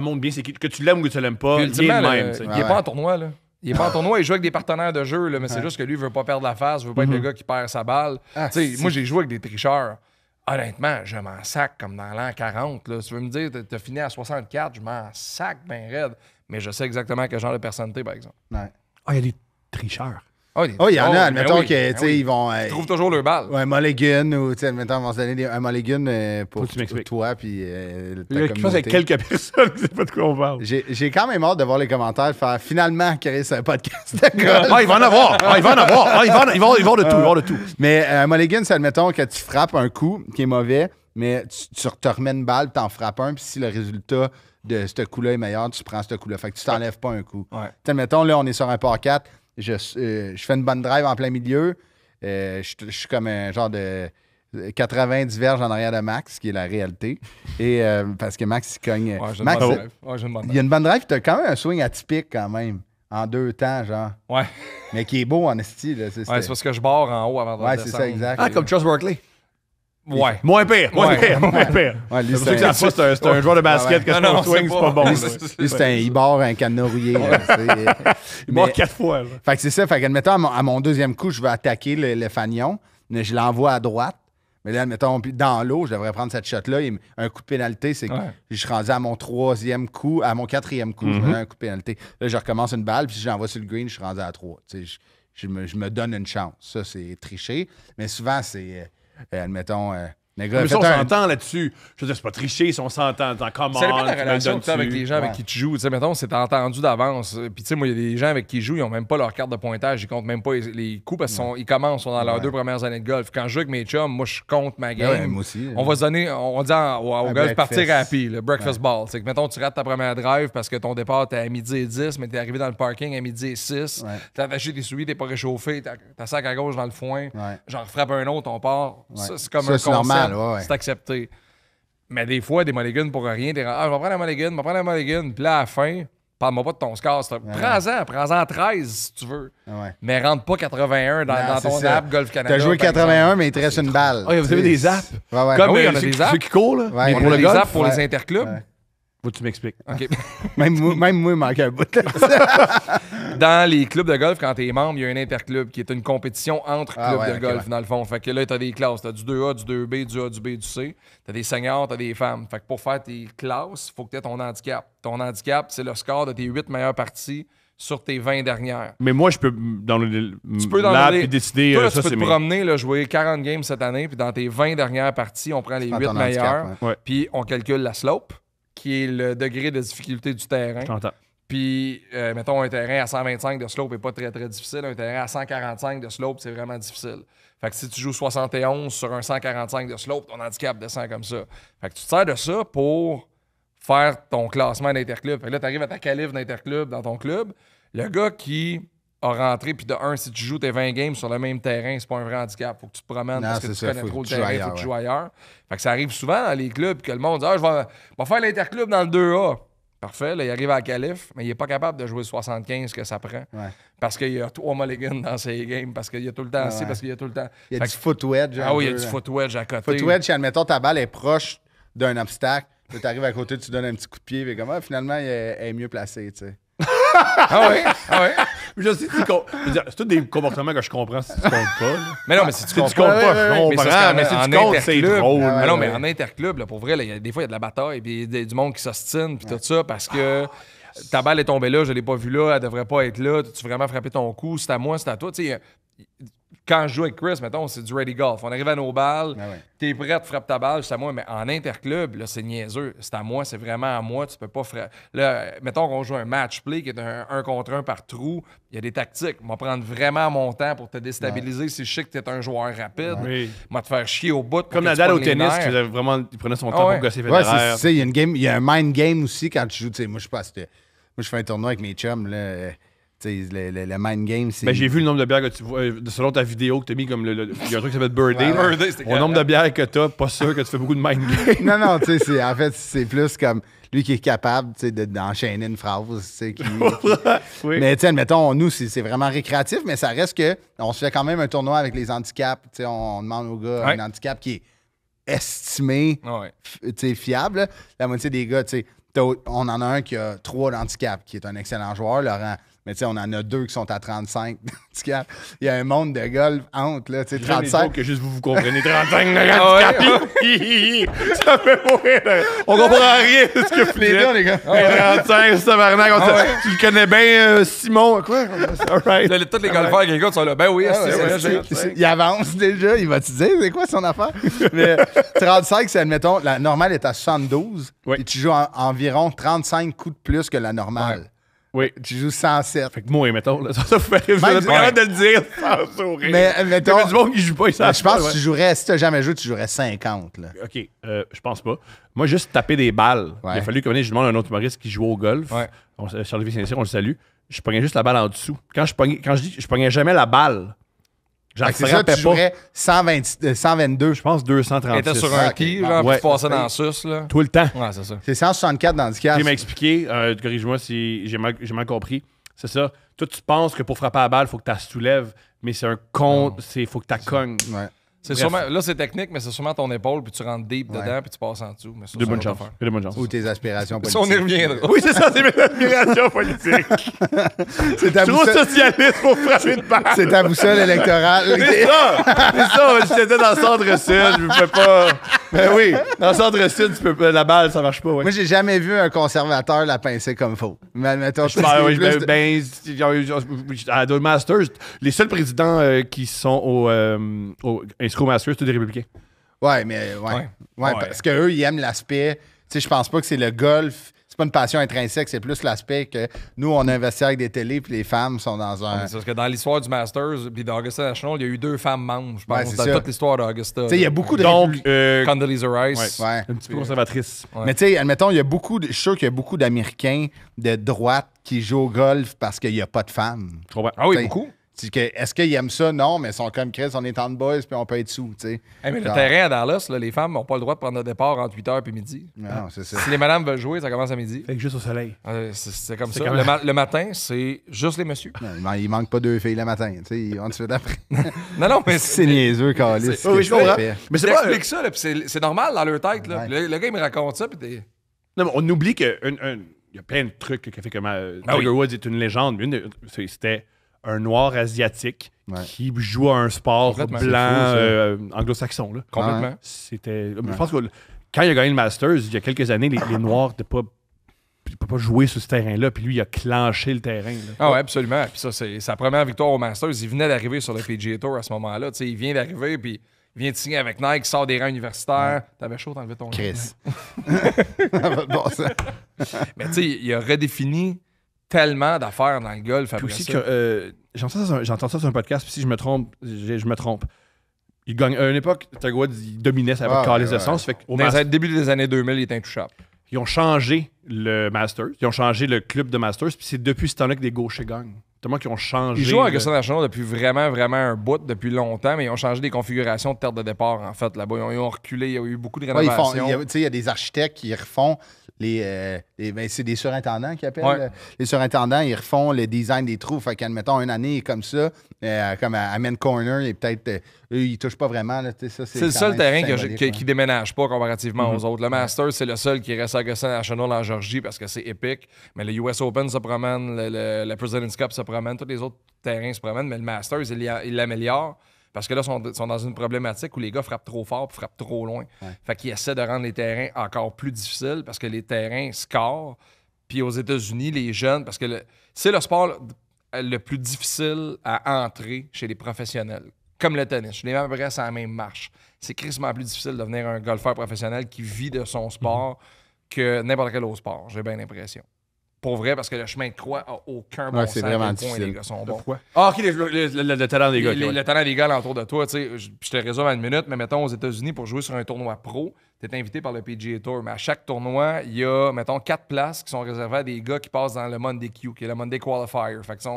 montre bien c'est que tu l'aimes ou que tu l'aimes pas. Puis Il est ultimement, le là, même. tu sais. il est pas en tournoi, là. Il est pas en tournoi, il joue avec des partenaires de jeu, là, mais c'est juste que lui, il veut pas perdre la face, il veut pas être le gars qui perd sa balle. Ah, Tu sais, moi, j'ai joué avec des tricheurs. Honnêtement, je m'en sac comme dans l'an 40. Là. Si tu veux me dire, t'as fini à 64, je m'en sac ben raide. Mais je sais exactement quel genre de personnalité, par exemple. Ouais. Ah, il y a des tricheurs. Oh, il y en a, admettons que, que tu sais, ils vont. Ils trouvent toujours leur balle. Un mulligan, ou, tu sais, admettons, ils vont se donner un mulligan pour Faut que tu m'expliques. toi, puis ta Je pense qu'il y a communauté. quelques personnes qui ne savent pas de quoi on parle. J'ai quand même hâte de voir les commentaires, de faire finalement, Chris, c'est un podcast de golf. Ah, il va en avoir. Ah, il va en avoir. Ah, il va en avoir de tout. Il va en avoir de tout. Mais un mulligan, c'est, admettons, que tu frappes un coup qui est mauvais, mais tu te remets une balle, t'en frappes un, puis si le résultat de ce coup-là est meilleur, tu prends ce coup-là. Fait que tu t'enlèves pas un coup. Ouais. Tu sais, admettons, là, on est sur un par 4, je fais une bonne drive en plein milieu, je suis comme un genre de 90 verges en arrière de Max, qui est la réalité. Et parce que Max, il cogne. Ouais, j'ai une Max, bonne drive. Ouais, j'ai une bonne il y a drive. une bonne drive, tu as quand même un swing atypique quand même, en 2 temps, genre. Ouais. Mais qui est beau en esti, là. Ouais, c'est parce que je barre en haut avant de Ouais, c'est descendre. ça, exact. Ah, comme Charles Barkley. Ouais. Moins pire. Moins pire. Ouais, lui, C'est pour ça que ça passe, c'est un joueur de basket Ouais. que Non, non, son swing, c'est c'est pas bon. Lui, là. il barre un cadenas rouillé. là, tu sais. Il mord Mais- 4 fois. là. Fait que c'est ça. Fait qu'admettons, à mon deuxième coup, je vais attaquer le fanion, mais je l'envoie à droite. Mais là, admettons, puis dans l'eau, je devrais prendre cette shot-là. Un coup de pénalité, c'est que Ouais. je suis rendu à mon 3e coup, à mon 4e coup, je me donne un coup de pénalité. Là, je recommence une balle, puis si j'envoie sur le green, je suis rendu à 3. Tu sais, je me donne une chance. Ça, c'est tricher. Mais souvent, c'est, admettons, le gars a Mais ça, on fait un- s'entend là-dessus. Je veux dire, c'est pas tricher si on s'entend en commande. Ça dépend de la tu me le relation que tu as avec donnes-tu. les gens avec Ouais. qui tu joues. Tu sais, mettons, c'est entendu d'avance. Puis, tu sais, moi, il y a des gens avec qui je joue, ils n'ont même pas leur carte de pointage. Ils comptent même pas les coups parce qu'ils commencent, sont dans leurs 2 premières années de golf. Quand je joue avec mes chums, moi, je compte ma game. Ouais, moi aussi. On va se donner, on dit au golf breakfast. partir happy, le breakfast ball. C'est que, mettons, tu rates ta première drive parce que ton départ, t'es à midi et 10, mais t'es arrivé dans le parking à midi et 6. Ouais. T'as attaché tes souliers, t'es pas réchauffé, t'as sac à gauche dans le foin. Ouais. Genre, frappe un autre, on part. Ouais. Ça, c'est comme Ça, un c'est concept. normal, ouais. C'est accepté. Mais des fois, des mulligans pour rien, t'es je vais prendre un mulligan, je vais prendre un mulligan. Puis là, à la fin, parle-moi pas de ton score. Prends-en 13 si tu veux. Ouais. Mais rentre pas 81 dans Non, ton c'est ça. app Golf Canada. T'as joué par 81, exemple. mais il te reste une balle. Ah, vous avez des apps? Ouais, ouais. Comme Ah oui, on a ceux des qui- apps. ceux qui courent, là. Ouais. Mais On pour a le des golf. apps pour Ouais. les interclubs. Ouais. Faut que tu m'expliques. OK. Même moi, il manque un bout. Dans les clubs de golf, quand t'es membre, il y a un interclub qui est une compétition entre Ah clubs ouais, de ok, golf, ouais. dans le fond. Fait que là, t'as des classes. T'as du 2A, du 2B, du A, du B, du C. T'as des seniors, t'as des femmes. Fait que pour faire tes classes, il faut que t'aies ton handicap. Ton handicap, c'est le score de tes 8 meilleures parties sur tes 20 dernières. Mais moi, je peux dans le Tu peux l'app downloader- et décider. Toi, là, ça, tu peux c'est te mes... promener, là, jouer 40 games cette année, puis dans tes 20 dernières parties, on prend les prends 8 ton meilleures, handicap, ouais. puis on calcule la slope, qui est le degré de difficulté du terrain. Je t'entends. Puis, mettons, un terrain à 125 de slope n'est pas très, très difficile. Un terrain à 145 de slope, c'est vraiment difficile. Fait que si tu joues 71 sur un 145 de slope, ton handicap descend comme ça. Fait que tu te sers de ça pour faire ton classement d'interclub. Fait que là, tu arrives à ta qualif d'interclub dans ton club. Le gars qui a rentré, puis de un, si tu joues tes 20 games sur le même terrain, c'est pas un vrai handicap. Faut que tu te promènes parce que tu connais trop le terrain, faut que tu joues ailleurs. Fait que ça arrive souvent dans les clubs que le monde dit « Ah, je vais faire l'interclub dans le 2A ». Parfait, là, il arrive à la qualif, mais il n'est pas capable de jouer 75 que ça prend. Ouais. Parce qu'il y a 3 mulligans dans ses games, parce qu'il y a tout le temps assez, parce qu'il y a tout le temps... Il y a du foot wedge. Ah oui, il y a du foot wedge à côté. Foot wedge, si admettons ta balle est proche d'un obstacle, tu arrives à côté, tu donnes un petit coup de pied, et comme finalement, elle est mieux placée, tu sais. Ah oui? Ah oui? Je sais, c'est tous des comportements que je comprends si tu comptes pas. Là. Mais non, mais si tu comptes pas, je comprends. Mais si tu comptes, c'est drôle. Mais non, mais en interclub, là, pour vrai, des fois, il y a de la bataille, puis il y a du monde qui s'ostine, puis tout ça, parce que ta balle est tombée là, je l'ai pas vue là, elle devrait pas être là, tu vraiment frappé ton coup, c'est à moi, c'est à toi. Tu sais, quand je joue avec Chris, mettons, c'est du ready golf. On arrive à nos balles, t'es prêt, tu frappes ta balle, c'est à moi. Mais en interclub, là, c'est niaiseux. C'est à moi, c'est vraiment à moi. Tu peux pas frapper. Là, mettons qu'on joue un match play qui est un contre un par trou. Il y a des tactiques. On va prendre vraiment mon temps pour te déstabiliser si je sais que t'es un joueur rapide. Oui. On va te faire chier au bout. Comme Nadal au tennis, il prenait son temps pour gosser Federer. Ouais, il y a un mind game aussi quand tu joues. Moi, je fais un tournoi avec mes chums, là. Le mind game, c'est. Ben, j'ai vu le nombre de bières que tu vois. Selon ta vidéo que tu as mis, comme il y a un truc qui s'appelle Birthday. Au nombre de bières que tu as, pas sûr que tu fais beaucoup de mind game. Non, tu sais, en fait, c'est plus comme lui qui est capable d'enchaîner une phrase. Oui. Mais, tu sais, admettons, nous, c'est vraiment récréatif, mais ça reste que on se fait quand même un tournoi avec les handicaps. On demande aux gars un handicap qui est estimé, fiable. Là. La moitié des gars, on en a un qui a 3 handicaps, qui est un excellent joueur, Laurent. Mais tu sais, on en a 2 qui sont à 35. Il y a un monde de golf entre, là, tu sais, 35. Que juste vous comprenez 35 de handicap. Ça fait mourir. On comprend rien de ce que vous dites. Les gars. 35, c'est tabarnak. Tu le connais bien, Simon. Quoi? All right. Tous les golfeurs avec les gars sont là. Ben oui, il avance déjà. Il va te dire, c'est quoi son affaire? Mais 35, c'est, admettons, la normale est à 72. Et tu joues environ 35 coups de plus que la normale. Oui. Tu joues 107. Fait que moi, mettons, là, ça fait vraiment de le dire sans sourire. Mais mettons. Il y a du monde qui joue pas, je pense que tu jouerais, si t'as jamais joué, tu jouerais 50. Là. OK, je pense pas. Moi, juste taper des balles. Il a fallu que je demande à un autre humoriste qui joue au golf. Charles Saint-Cyr, on le salue. Je pognais juste la balle en dessous. Quand je dis je pognais jamais la balle. C'est ça, tu jouerais 122. Je pense 236. T'étais sur un tee, genre, puis tu passais dans le sus, là. Tout le temps. Ouais, c'est ça. C'est 164 dans le handicap. Il m'a expliqué, corrige-moi si j'ai mal compris. C'est ça. Toi, tu penses que pour frapper à la balle, il faut que tu la soulèves, mais c'est un compte, il faut que tu la cognes. Ouais. C'est sûrement, là, c'est technique, mais c'est sûrement ton épaule, puis tu rentres deep dedans, puis tu passes en dessous. Mais ça, de bonne chance. Ou tes aspirations politiques. Ça, on y reviendra. Oui, c'est ça, c'est mes aspirations politiques. C'est ta trop socialiste pour frapper de balle. C'est ta boussole électorale. C'est ça. J'étais dans le centre-sud, je ne pouvais pas... Ben oui, dans le centre-sud, la balle, ça marche pas. Ouais. Moi, j'ai jamais vu un conservateur la pincer comme faut. Mais admettons, à The Masters, les seuls présidents qui sont inscrits au Masters, c'est tous des républicains. Ouais, parce qu'eux, ils aiment l'aspect. Tu sais, je pense pas que c'est le golf. C'est pas une passion intrinsèque, c'est plus l'aspect que nous, on investit avec des télés, puis les femmes sont dans un. C'est parce que dans l'histoire du Masters puis d'Augusta National, il y a eu 2 femmes membres, je pense, dans toute l'histoire d'Augusta. Tu sais, il y a beaucoup de. Donc, Condoleezza Rice. Ouais. Un petit peu conservatrice. Ouais. Mais tu sais, admettons, il y a beaucoup. Je suis sûr qu'il y a beaucoup d'Américains de droite qui jouent au golf parce qu'il n'y a pas de femmes. Ah oui, beaucoup. Est-ce qu'ils aiment ça? Non, mais ils sont comme Chris, on est en boys puis on peut être sous, tu sais. Hey, mais le terrain à Dallas, là, les femmes n'ont pas le droit de prendre le départ entre 8h et midi. Non, c'est ça. Si les madames veulent jouer, ça commence à midi. Fait que juste au soleil. C'est comme ça. Le matin, c'est juste les messieurs. Non, il manque pas 2 filles le matin, tu sais, ils vont te faire d'après. Non, mais c'est niaiseux, Calis. Oui, je comprends. Mais c'est pas ça, là, c'est normal dans leur tête. Là. Le gars, il me raconte ça, puis t'es... Non, mais on oublie qu'il y a plein de trucs qui fait que Tiger Woods est une légende. C'était un noir asiatique qui joue à un sport blanc anglo-saxon. Là. Complètement. C'était. Je pense que quand il a gagné le Masters, il y a quelques années, les Noirs ne pouvaient pas jouer sur ce terrain-là. Puis lui, il a clenché le terrain. Là. Ah oui, absolument. Puis ça, c'est sa première victoire au Masters. Il venait d'arriver sur le PGA Tour à ce moment-là. Tu sais, il vient d'arriver, puis il vient de signer avec Nike, il sort des rangs universitaires. T'avais chaud d'enlever ton Chris. Mais tu sais, il a redéfini tellement d'affaires dans le golf après Puis aussi, ça. j'entends ça sur un podcast, puis si je me trompe, je me trompe. Il gagne, à une époque, Tiger Woods, il dominait, ça avait calice de sens. Fait qu'au Dans le début des années 2000, il était intouchable. Ils ont changé le Masters, ils ont changé le club de Masters, puis c'est depuis ce temps-là que des gauchers gagnent. Tellement qu'ils ont changé. Ils jouent à Augusta National depuis vraiment un bout, depuis longtemps, mais ils ont changé des configurations de terre de départ, en fait, là-bas. Ils ont reculé, il y a eu beaucoup de rénovations. Il y a des architectes qui refont c'est des surintendants qui appellent. Les surintendants, ils refont le design des trous. Fait qu'admettons, une année comme ça, comme à Main Corner, et peut-être, eux, ils touchent pas vraiment. Là, ça, c'est le seul terrain qui déménage pas comparativement aux autres. Le Masters, c'est le seul qui reste à Augusta National en Georgie parce que c'est épique. Mais le US Open se promène, le President's Cup se promène, tous les autres terrains se promènent, mais le Masters, il l'améliore. Parce que là, ils sont dans une problématique où les gars frappent trop fort et frappent trop loin. Fait qu'ils essaient de rendre les terrains encore plus difficiles parce que les terrains scorent. Puis aux États-Unis, les jeunes, parce que c'est le sport le plus difficile à entrer chez les professionnels. Comme le tennis. Je les mets à peu près sur la même marche. C'est crissement plus difficile de devenir un golfeur professionnel qui vit de son sport que n'importe quel autre sport. J'ai bien l'impression. Pour vrai, parce que le chemin de croix a aucun bon sens. C'est vraiment difficile. Les gars sont bons. Pourquoi? Ah, OK, le talent des gars. Le talent des gars autour de toi, tu sais, je te résume en une minute, mais mettons aux États-Unis, pour jouer sur un tournoi pro, tu es invité par le PGA Tour. Mais à chaque tournoi, il y a, mettons, 4 places qui sont réservées à des gars qui passent dans le Monday Q, qui est le Monday Qualifier. Fait que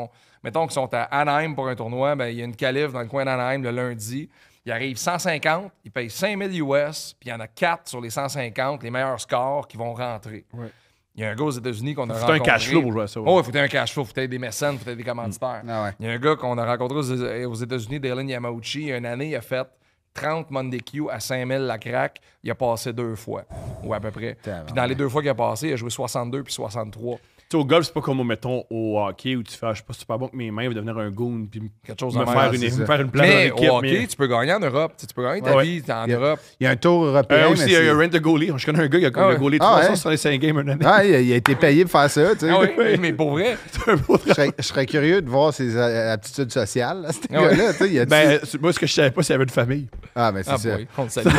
mettons qu'ils sont à Anaheim pour un tournoi, ben, il y a une qualif dans le coin d'Anaheim le lundi. Il arrive 150, il paye 5000 US, puis il y en a 4 sur les 150, les meilleurs scores qui vont rentrer. Ouais. Il y a un gars aux États-Unis qu'on a rencontré. Faut un cash flow pour jouer à ça. Oh, il faut un cash flow, il faut des mécènes, il faut des commanditaires. Il y a un gars qu'on a rencontré aux États-Unis, Dalen Yamauchi. Il y a une année, il a fait 30 Monday Q à 5000 la craque. Il a passé 2 fois, ou à peu près. Puis dans les 2 fois qu'il a passé, il a joué 62 puis 63. Tu sais, au golf, c'est pas comme, mettons, au hockey où tu fais, je suis pas super bon que mes mains vont devenir un goon puis quelque chose me faire une place mais dans l'équipe. Au hockey, tu peux gagner en Europe. Tu peux gagner ta vie en Europe. Il y a un tour européen. Aussi, il y a un rent de goalie. Je connais un gars, il a le goalie 365 games une année. Ah, il a été payé pour faire ça. Tu sais. Ah oui, mais pour vrai. Je serais curieux de voir ses aptitudes sociales, là, ce gars-là. Ben, moi, ce que je savais pas, c'est qu'il avait une famille. Ah, ben c'est ça. Boy, on le salue.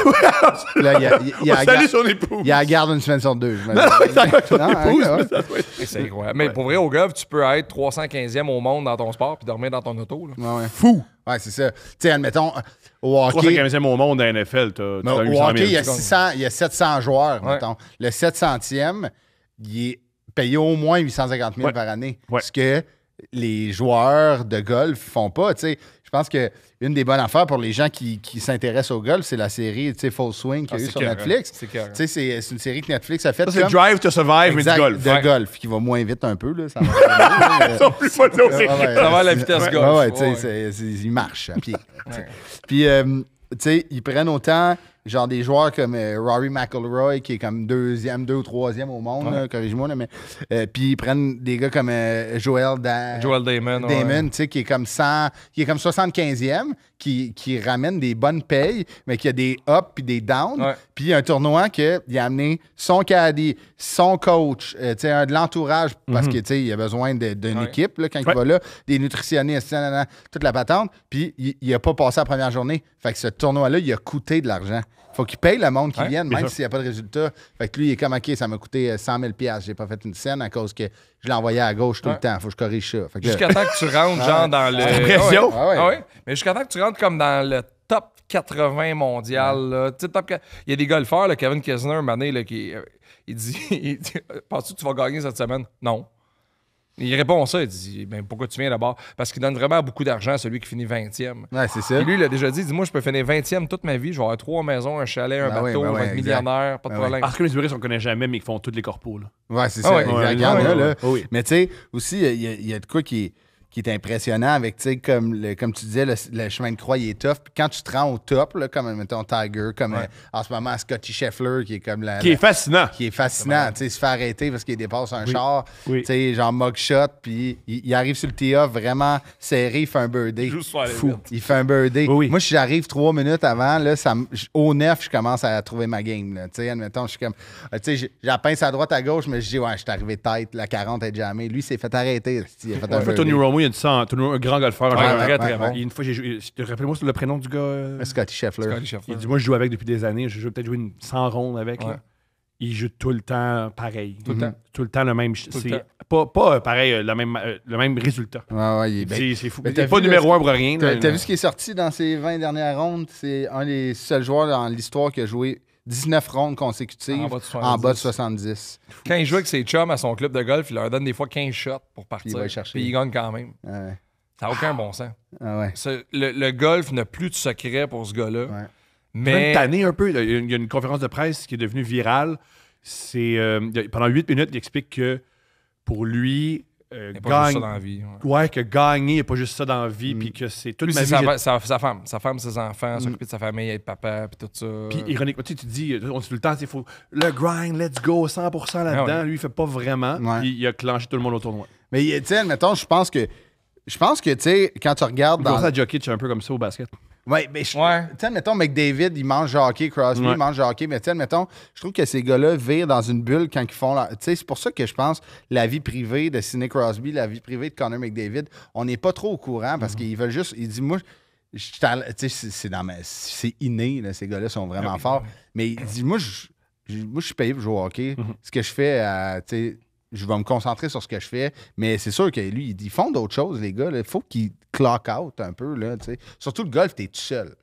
Là, salue son épouse. Il a garde une semaine sur 2. C'est incroyable. Mais pour vrai, au golf, tu peux être 315e au monde dans ton sport puis dormir dans ton auto. Là. Fou! Ouais, c'est ça. Tu sais, admettons, au hockey... 315e au monde dans la NFL, t'as 800 000. Au hockey, il y a 700 joueurs, mettons. Le 700e, il est payé au moins 850 000 par année. Ce que les joueurs de golf font pas, tu sais. Je pense que une des bonnes affaires pour les gens qui s'intéressent au golf, c'est la série Full Swing qu'il y a eu sur Netflix. C'est une série que Netflix a faite. C'est Drive to Survive, mais du golf. De golf, qui va moins vite un peu. Là, ça va à la vitesse golf. Il marche à pied. Puis, tu sais, ils prennent autant genre des joueurs comme Rory McIlroy, qui est comme 2e, 2 ou 3e au monde, corrige-moi, mais puis ils prennent des gars comme Joel Damon, tu sais, qui est comme 75e, qui ramène des bonnes payes, mais qui a des ups puis des downs. Puis un tournoi qu'il a amené son caddie, son coach, tu sais, de l'entourage, parce que, tu sais, il a besoin d'une équipe là, quand il va là, des nutritionnistes, toute la patente. Puis il n'a pas passé la première journée. Fait que ce tournoi-là, il a coûté de l'argent. Faut qu'il paye le monde qui vienne, même s'il n'y a pas de résultat. Fait que lui, il est comme, OK, ça m'a coûté 100 000 $. J'ai pas fait une scène à cause que je l'ai envoyé à gauche tout le temps. Faut que je corrige ça. Jusqu'à temps que tu rentres, genre, dans le... pression. Mais jusqu'à temps que tu rentres comme dans le top 80 mondial. Là. Il y a des golfeurs, là, Kevin Kisner, un moment donné, là, il dit penses-tu que tu vas gagner cette semaine? Non. Il répond ça, il dit ben, pourquoi tu viens d'abord? Parce qu'il donne vraiment beaucoup d'argent à celui qui finit 20e. Ouais, c'est ça. Et lui, il a déjà dit moi, je peux finir 20e toute ma vie, je vais avoir 3 maisons, un chalet, un bateau, je vais être millionnaire, pas de problème. Parce que les humoristes, on connaît jamais, mais ils font tous les corpos. Là. Ouais, c'est ça. Mais tu sais, aussi, il y a de quoi qui est impressionnant avec, tu sais, comme tu disais, le chemin de croix, il est tough. Puis quand tu te rends au top, là, comme, mettons, Tiger, comme en ce moment, Scottie Scheffler, qui est comme qui est fascinant. Qui est fascinant, tu sais, se fait arrêter parce qu'il dépasse un char, tu sais, genre mugshot, puis il arrive sur le tee-off vraiment serré, il fait un birdie. Fou. Il fait un birdie. Moi, si j'arrive 3 minutes avant, là, au 9, je commence à trouver ma game, tu sais, admettons, je suis comme, tu sais, j'ai la pince à droite, à gauche, mais je dis, ouais, je suis arrivé tête, la 40 est jamais. Lui, il s'est fait arrêter. Il a fait un birdie. Tony Romo, il y a un grand golfeur. Très bon. Une fois, j'ai joué. Rappelez-moi le prénom du gars. Scottie Scheffler. Il dit moi, je joue avec depuis des années. J'ai peut-être joué 100 rondes avec. il joue tout le temps pareil. Tout le temps. Tout le temps le même. le C'est pas pareil, le même résultat. Ouais, il est C'est fou. Mais Il t'as n'est pas vu numéro 1 pour rien. T'as vu ce qui est sorti dans ces 20 dernières rondes? C'est un des seuls joueurs dans l'histoire qui a joué 19 rondes consécutives en bas de 70. Quand il joue avec ses chums à son club de golf, il leur donne des fois 15 shots pour partir. Puis il gagne quand même. Ouais. Ça n'a aucun bon sens. Ah ouais. Le golf n'a plus de secret pour ce gars-là. Ouais. Mais tanné un peu. Il y a une conférence de presse qui est devenue virale. Pendant 8 minutes, il explique que pour lui, il n'y a pas juste ça dans la vie. que gagner, il n'y a pas juste ça dans la vie, puis que c'est toute Lui, ma c'est vie. sa femme, ses enfants, s'occuper de sa famille, être papa, puis tout ça. Puis ironiquement, tu dis, on dit tout le temps, il faut le grind, let's go, 100% là-dedans. Ah ouais. Lui, il fait pas vraiment. Ouais. Puis il a clenché tout le monde au tournoi. Mais tu sais, admettons, je pense que, tu sais, quand tu regardes Dans dans... ça, Jokic, c'est un peu comme ça au basket. Ouais, mais tu Ouais. sais, admettons, McDavid, il mange hockey, Crosby, Ouais. il mange hockey, mais tu sais, admettons, je trouve que ces gars-là virent dans une bulle quand ils font... Tu sais, c'est pour ça que je pense la vie privée de Sidney Crosby, la vie privée de Connor McDavid, on n'est pas trop au courant parce qu'ils veulent juste... Il dit, moi, tu sais, c'est inné, là, ces gars-là sont vraiment forts, mais il dit, moi, je suis payé pour jouer au hockey. Ce que je fais, tu sais, je vais me concentrer sur ce que je fais, mais c'est sûr que lui, ils font d'autres choses, les gars. Il faut qu'ils clock out un peu, là, tu sais. Surtout le golf, t'es tout seul.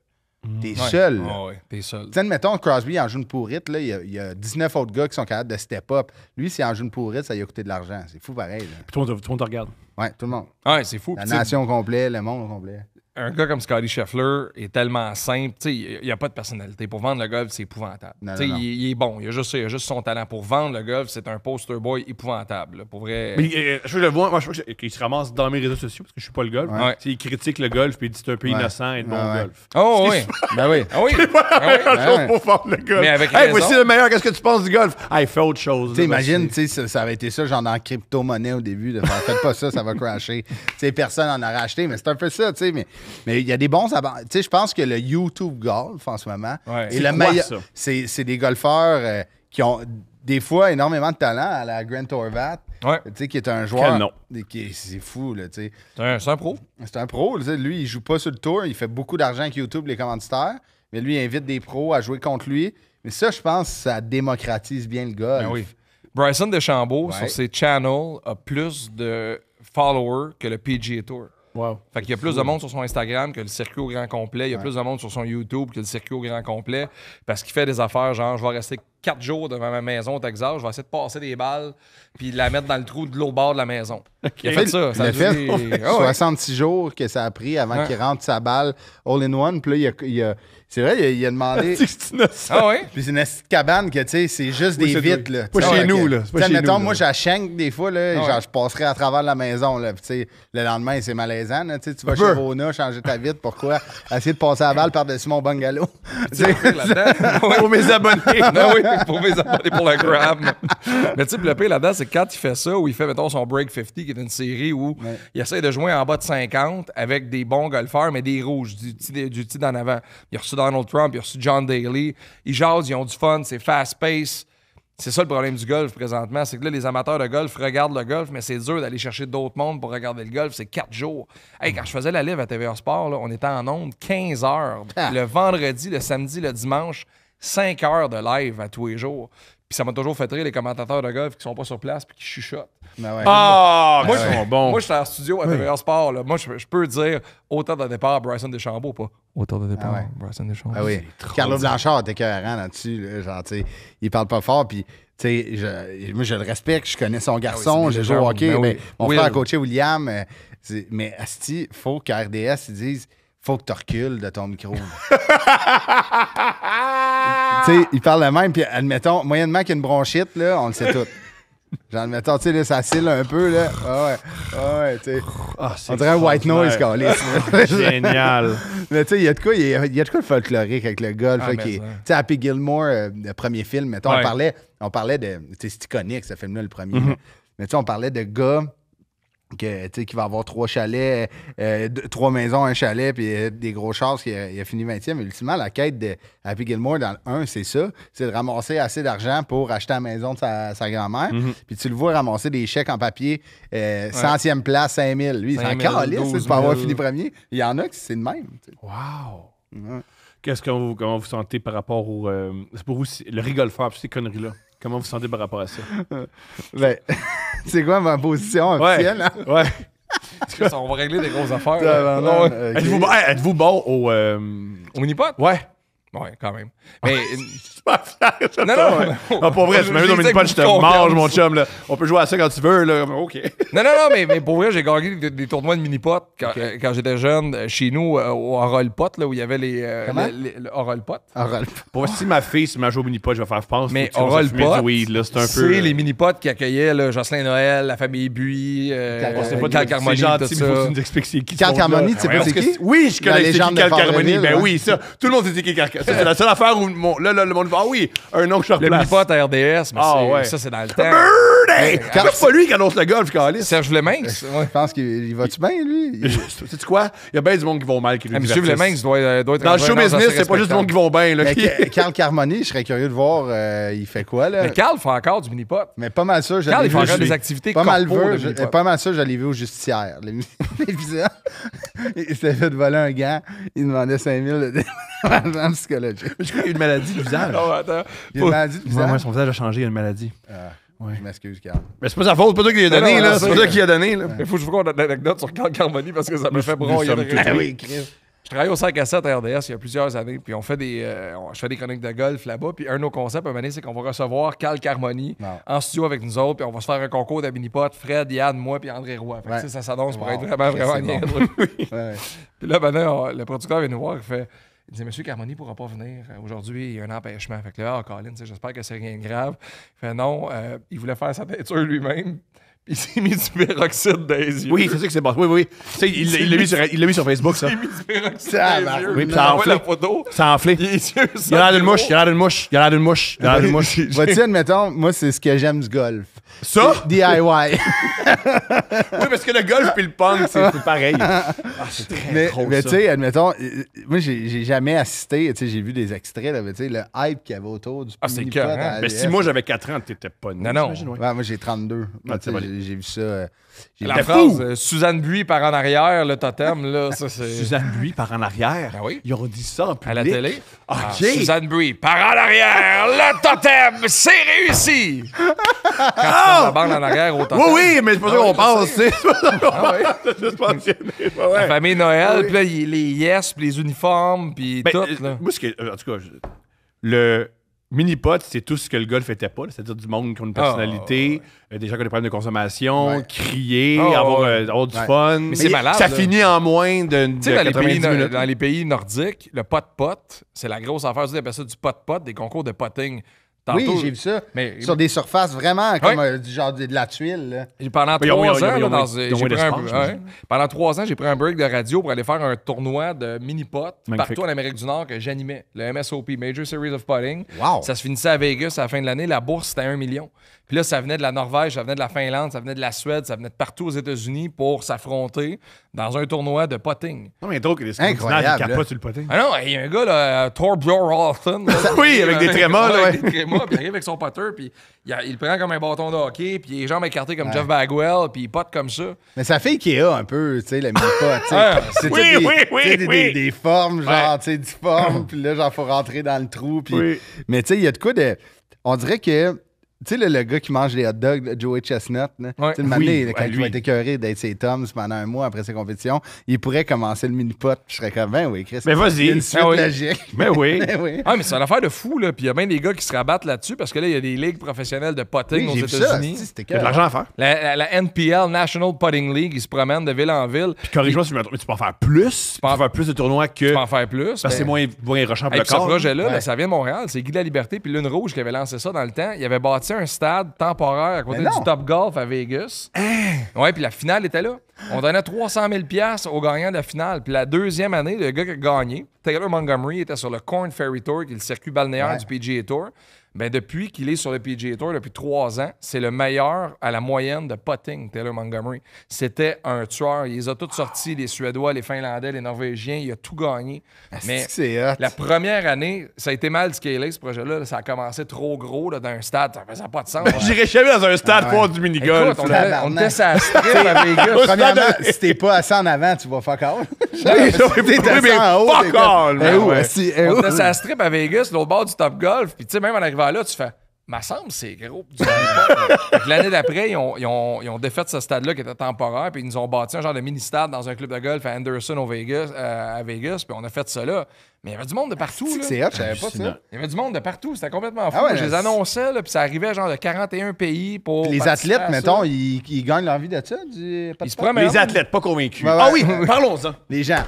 T'es seul. là. Ouais, t'es seul. Tu sais, mettons, Crosby, il en joue une pourrite, là, il y a 19 autres gars qui sont capables de step up. Lui, s'il en joue une pourrite, ça lui a coûté de l'argent. C'est fou pareil, là. Puis tout le monde te regarde. Ouais, tout le monde. Ouais, c'est fou. La Puis, tu sais, nation au complet, le monde au complet. un gars comme Scottie Scheffler est tellement simple. Tu sais, il n'y a pas de personnalité. Pour vendre le golf, c'est épouvantable. Non, Tu sais, non. il est bon. Il a juste son talent. Pour vendre le golf, c'est un poster boy épouvantable. Là. Pour vrai. Mais je le vois, moi, je crois qu'il se ramasse dans mes réseaux sociaux parce que je suis pas le golf. Ouais. Tu sais, il critique le golf puis il dit c'est un peu innocent et de bon Ouais. golf. Oh, oui. Ben oui. Ah oui. Ah oui. Ouais. Pour vendre le golf. Mais avec hey, raison. voici le meilleur, qu'est-ce que tu penses du golf? Ah, il fait autre chose. Tu sais, là, imagine, voici. tu sais, ça avait été ça, genre en crypto-monnaie au début, de faire faites pas ça, ça va crasher. Tu sais, personne en a racheté, mais c'est un peu ça, tu sais. Mais il y a des bons tu sais, je pense que le YouTube Golf en ce moment Ouais. est C'est le quoi, meilleur. ça? C'est des golfeurs qui ont des fois énormément de talent à la Grant Horvat. Ouais. Tu sais, qui est un joueur. Quel nom? C'est fou, là, tu sais. C'est un pro. C'est un pro, tu sais. Lui, il joue pas sur le tour, il fait beaucoup d'argent avec YouTube, les commanditaires, mais lui, il invite des pros à jouer contre lui. Mais ça, je pense, ça démocratise bien le golf. Ben oui. Bryson DeChambeau, Ouais. sur ses channels, a plus de followers que le PGA Tour. Wow. Fait qu'il y a plus de monde sur son Instagram que le circuit au grand complet. Il y a plus de monde sur son YouTube que le circuit au grand complet. Parce qu'il fait des affaires genre, je vais rester 4 jours devant ma maison au Texas, je vais essayer de passer des balles puis de la mettre dans le trou de l'autre bord de la maison. Il a fait ça. Ça a Il a fait duré- Ah ouais. 66 jours que ça a pris avant Ouais. qu'il rentre sa balle all-in-one. Puis là, c'est vrai, il a demandé... C'est innocent. Ah ouais? Puis c'est une petite cabane que, tu sais, c'est juste Oui, des c'est vitres, là. pas Tu sais, chez fait nous, que- là. C'est pas tu sais, chez nous, mettons, là. moi, j'achenque des fois, là, Ah ouais. genre, je passerais à travers la maison, là. Puis, tu sais, le lendemain, c'est malaisant, là. Tu sais, tu vas Un chez peu. Rona, changer ta vitre, pourquoi? Essayer de passer la balle par-dessus mon bungalow. Tu sais, Le pire là-dedans. Pour mes abonnés. Non, oui, pour mes abonnés pour le gram. Mais tu sais, le pire là-dedans, c'est que quand il fait ça, où il fait, mettons, son Break 50, qui est une série où il essaie de jouer en bas de 50 avec des bons golfeurs, mais des rouges, du petit d'en avant. Il a reçu Donald Trump, il a reçu John Daly. Ils jasent, ils ont du fun, c'est fast-pace. C'est ça le problème du golf présentement, c'est que là, les amateurs de golf regardent le golf, mais c'est dur d'aller chercher d'autres mondes pour regarder le golf. C'est 4 jours. Hey, quand je faisais la live à TVA Sport, là, on était en ondes 15 heures. Ah. Le vendredi, le samedi, le dimanche, 5 heures de live à tous les jours. Puis ça m'a toujours fait rire les commentateurs de golf qui sont pas sur place puis qui chuchotent. ben ouais. Ah, Moi, ils sont bons. Moi, j'étais en studio à TVA Sport. Là. Moi, je peux dire autant de départ Bryson DeChambeau, pas autant de départ Ah ouais. Bryson DeChambeau. Ah oui. Carlo Blanchard était écœurant là-dessus. Là, genre, tu sais, il parle pas fort. Puis, tu sais, moi, je le respecte. Je connais son garçon. c'est J'ai des joué au légendes. hockey. Ben mais oui. mon Will. frère a coaché William. Mais, asti, faut qu'à RDS, ils disent faut que tu recules de ton micro. Tu sais, il parle le même. Puis, admettons, moyennement qu'il y a une bronchite, là, on le sait tout. Genre, admettons, tu sais, là, ça cille un peu, là. Ah ouais. Ah ouais, tu sais. Ah, c'est On dirait un white noise, extraordinaire. câlisse. Génial. Mais tu sais, il y a de quoi, il y a de quoi de folklorique avec le golf. Ah, là, mais qui est- ça. Tu sais, Happy Gilmore, le premier film, mettons, Ouais. on parlait de. Tu sais, c'est iconique, ce film-là, le premier. là. Mais tu sais, on parlait de gars tu sais, qui va avoir 3 chalets, 3 maisons, un chalet, puis des gros chars, il a fini 20e. Mais ultimement, la quête de Happy Gilmore dans le 1, c'est ça. C'est de ramasser assez d'argent pour acheter la maison de sa grand-mère. Puis tu le vois ramasser des chèques en papier, 100e place, 5 000. Lui, il s'en 5 000, calisse, 12 pour avoir 000. fini premier. Il y en a qui c'est le même. Tu sais. Wow. Ouais. Comment vous sentez par rapport au. c'est pour vous, le rigolfeur, ces conneries-là. Comment vous sentez par rapport à ça? Ben, c'est quoi ma position officielle? Hein? Ouais. On va régler des grosses affaires. Okay. Êtes-vous bon au... Au mini-pot? Ouais. Ouais, quand même. Mais. Non, non. Pas vrai, tu m'as vu dans le mini-pot, je te mange, mon chum. Là. On peut jouer à ça quand tu veux. Là. OK. Non, mais pour vrai, j'ai gagné des tournois de mini-pot quand j'étais jeune, chez nous, au Orol-Pot, là, où il y avait le Orol-Pot. Pour voir si ma fille se met à jouer au mini-pot, je vais faire pense. Mais Orol-Pot, c'est les mini-pots qui accueillaient là, Jocelyn Noël, la famille Buis, Cal Carmoni, c'est gentil, tout mais faut que ça. tu nous expliques c'est qui. Cal Carmoni, tu sais pas c'est qui? Oui, je connais c'est qui Cal Carmoni. Ben ouais. oui, ça. Tout le monde sait c'est qui Cal Carmoni. C'est la seule affaire où le monde va, ah oui, un nom que je Le replace. mini-pot à RDS, mais ça, c'est dans le temps. Birdie! C'est pas lui qui annonce le golf, Calis. Serge Leminx. Je pense qu'il va-tu bien, lui? Sais-tu quoi? Il y a bien du monde qui vont mal qui nous Monsieur Leminx doit être dans le show business, c'est pas juste du monde qui vont bien. Là. Carl Carmoni, je serais curieux de voir, il fait quoi, là? Mais Carl fait encore du mini-pot. Mais pas mal ça, Carl, il fait encore des activités pas mal ça, je l'ai vu au justicière. L'épisode, il s'est fait voler un gant, il demandait 5 000 de déménagement psychologique. Je crois qu'il y a une maladie du visage. Oh, attends. Il y a une maladie du visage? Ouais, son visage a changé, il y a une maladie. Ouais. Je m'excuse, Carl. Mais c'est pas sa faute, c'est pas toi qui lui a donné, là. C'est pas toi qui a donné, là. Il faut que je vous raconte une anecdote sur Carl Carmoni parce que ça me fait broyer. Oui, Chris. Je travaillais au 5 à 7 à RDS il y a plusieurs années, puis on fait je fais des chroniques de golf là-bas, puis un de nos concepts, à un moment donné, c'est qu'on va recevoir Carl Carmoni en studio avec nous autres, puis on va se faire un concours de mini-pot, Fred, Yann, moi, puis André Roy. Fait que, ça s'annonce pour être vraiment niaiseux. Puis là, maintenant, le producteur vient nous voir, il dit, Monsieur Carmoni ne pourra pas venir. Aujourd'hui, il y a un empêchement. Fait que là, Colin, j'espère que c'est rien de grave. Il fait non, il voulait faire sa teinture lui-même. Puis il s'est mis du peroxyde dans les yeux. Oui, c'est ça que c'est bon. Oui. Il l'a mis sur Facebook, ça. Il s'est mis du peroxyde dans les yeux. Oui, puis ça a enflé. La photo. Ça a enflé. Il a l'air d'une mouche. Vois-tu, admettons, moi, c'est ce que j'aime du golf. Ça? DIY. Oui, parce que le golf et le punk, c'est pareil. C'est très drôle, mais tu sais, admettons, moi, j'ai jamais assisté, tu sais, j'ai vu des extraits, là, mais tu sais, le hype qu'il y avait autour du mini-pot. Mais si moi, j'avais 4 ans, t'étais pas né. Non. Ouais, moi, j'ai 32. J'ai vu ça. La phrase Suzanne Buis par en arrière, le totem, là, ça c'est. Suzanne Buis par en arrière? Ben oui. Ils ont dit ça en public. À la télé? OK. Suzanne Buis par en arrière, le totem, c'est réussi! Quand tu fais la bande en arrière au totem. Oui, mais c'est pas ça qu'on pense, c'est La famille Noël, puis là, les yes, puis les uniformes, puis tout. Là. Moi, en tout cas, le mini-pot, c'est tout ce que le golf était pas, c'est-à-dire du monde qui ont une personnalité, des gens qui ont des problèmes de consommation, crier, avoir du fun. Mais c'est malade. Ça finit en moins de 90 minutes. Dans les pays nordiques, le pot-pot, c'est la grosse affaire. Ils appellent ça du pot-pot, des concours de potting. Tantôt, oui, j'ai vu ça. Mais, sur des surfaces vraiment comme du genre de la tuile. Là. Pendant 3 ans, j'ai pris un break de radio pour aller faire un tournoi de mini-pot partout en Amérique du Nord que j'animais. Le MSOP, Major Series of Putting. Wow. Ça se finissait à Vegas à la fin de l'année. La bourse, c'était 1 million. Puis là, ça venait de la Norvège, ça venait de la Finlande, ça venait de la Suède, ça venait de partout aux États-Unis pour s'affronter dans un tournoi de potting. Non, mais drôle que les Scandinaves capotent sur le potting. Ah non, il y a un gars, là, Torbjörn Olsen. Oui, avec des trémas. Avec des trémas, puis il arrive avec son putter, puis il le prend comme un bâton de hockey, puis les jambes écartées comme Jeff Bagwell, puis il pote comme ça. Mais ça fait Ikea un peu, tu sais, le mini-pot. C'est des formes, genre, tu sais, difformes, puis là, genre, faut rentrer dans le trou. Puis... Mais tu sais, il y a de quoi de... On dirait que... Tu sais, le gars qui mange les hot dogs, Joey Chestnut, quand il va être écœuré d'être ses Toms pendant un mois après ses compétitions, il pourrait commencer le mini-pot. Je serais comme, ben oui, Chris. Mais vas-y. Il y a une suite logique. Mais oui. Mais c'est une affaire de fou, là. Puis il y a bien des gars qui se rabattent là-dessus parce que là, il y a des ligues professionnelles de potting aux États-Unis. Il y a de l'argent à faire. La NPL, National Putting League, ils se promènent de ville en ville. Puis corrige-moi si tu peux en faire plus. Tu peux en faire plus de tournois que. Tu peux en faire plus. Parce que c'est moins rushant pour le corps. Ce projet-là, ça vient de Montréal. C'est Guy de la Liberté puis Lune Rouge qui avait lancé ça dans le temps. Il avait bâti un stade temporaire à côté du Top Golf à Vegas. Ouais, puis la finale était là. On donnait 300 000 $ au gagnant de la finale. Puis la deuxième année, le gars qui a gagné, Taylor Montgomery, était sur le Korn Ferry Tour, qui est le circuit balnéaire du PGA Tour. Ben, depuis qu'il est sur le PGA Tour, depuis 3 ans, c'est le meilleur à la moyenne de putting, Taylor Montgomery. C'était un tueur. Il les a tous sortis, les Suédois, les Finlandais, les Norvégiens. Il a tout gagné. Mais la première année, ça a été mal scalé, ce projet-là. Ça a commencé trop gros là, dans un stade. Ça faisait pas de sens. J'irais jamais dans un stade pour du mini-golf. On était sur la strip à Vegas. Premièrement, si t'es pas assis en avant, tu vas fuck all. T'es assis en haut. Fuck all. On était sur la strip à Vegas, l'autre bord du Top Golf. Puis tu sais, même en arrivant là, tu fais Ma semble, c'est gros. L'année d'après, ils ont défait ce stade-là qui était temporaire, puis ils nous ont bâti un genre de mini-stade dans un club de golf à Anderson, à Vegas, puis on a fait ça là. Mais il y avait du monde de partout. Là. C'est hot, je savais pas ça. Il y avait du monde de partout, c'était complètement fou. Ah ouais, je les annonçais, là, puis ça arrivait genre de 41 pays pour. Puis les participer athlètes, à ça. mettons, ils gagnent leur vie de ça? Ils se promènent. Les athlètes, pas convaincus. Ouais, ouais. Ah oui, parlons-en. Les gens.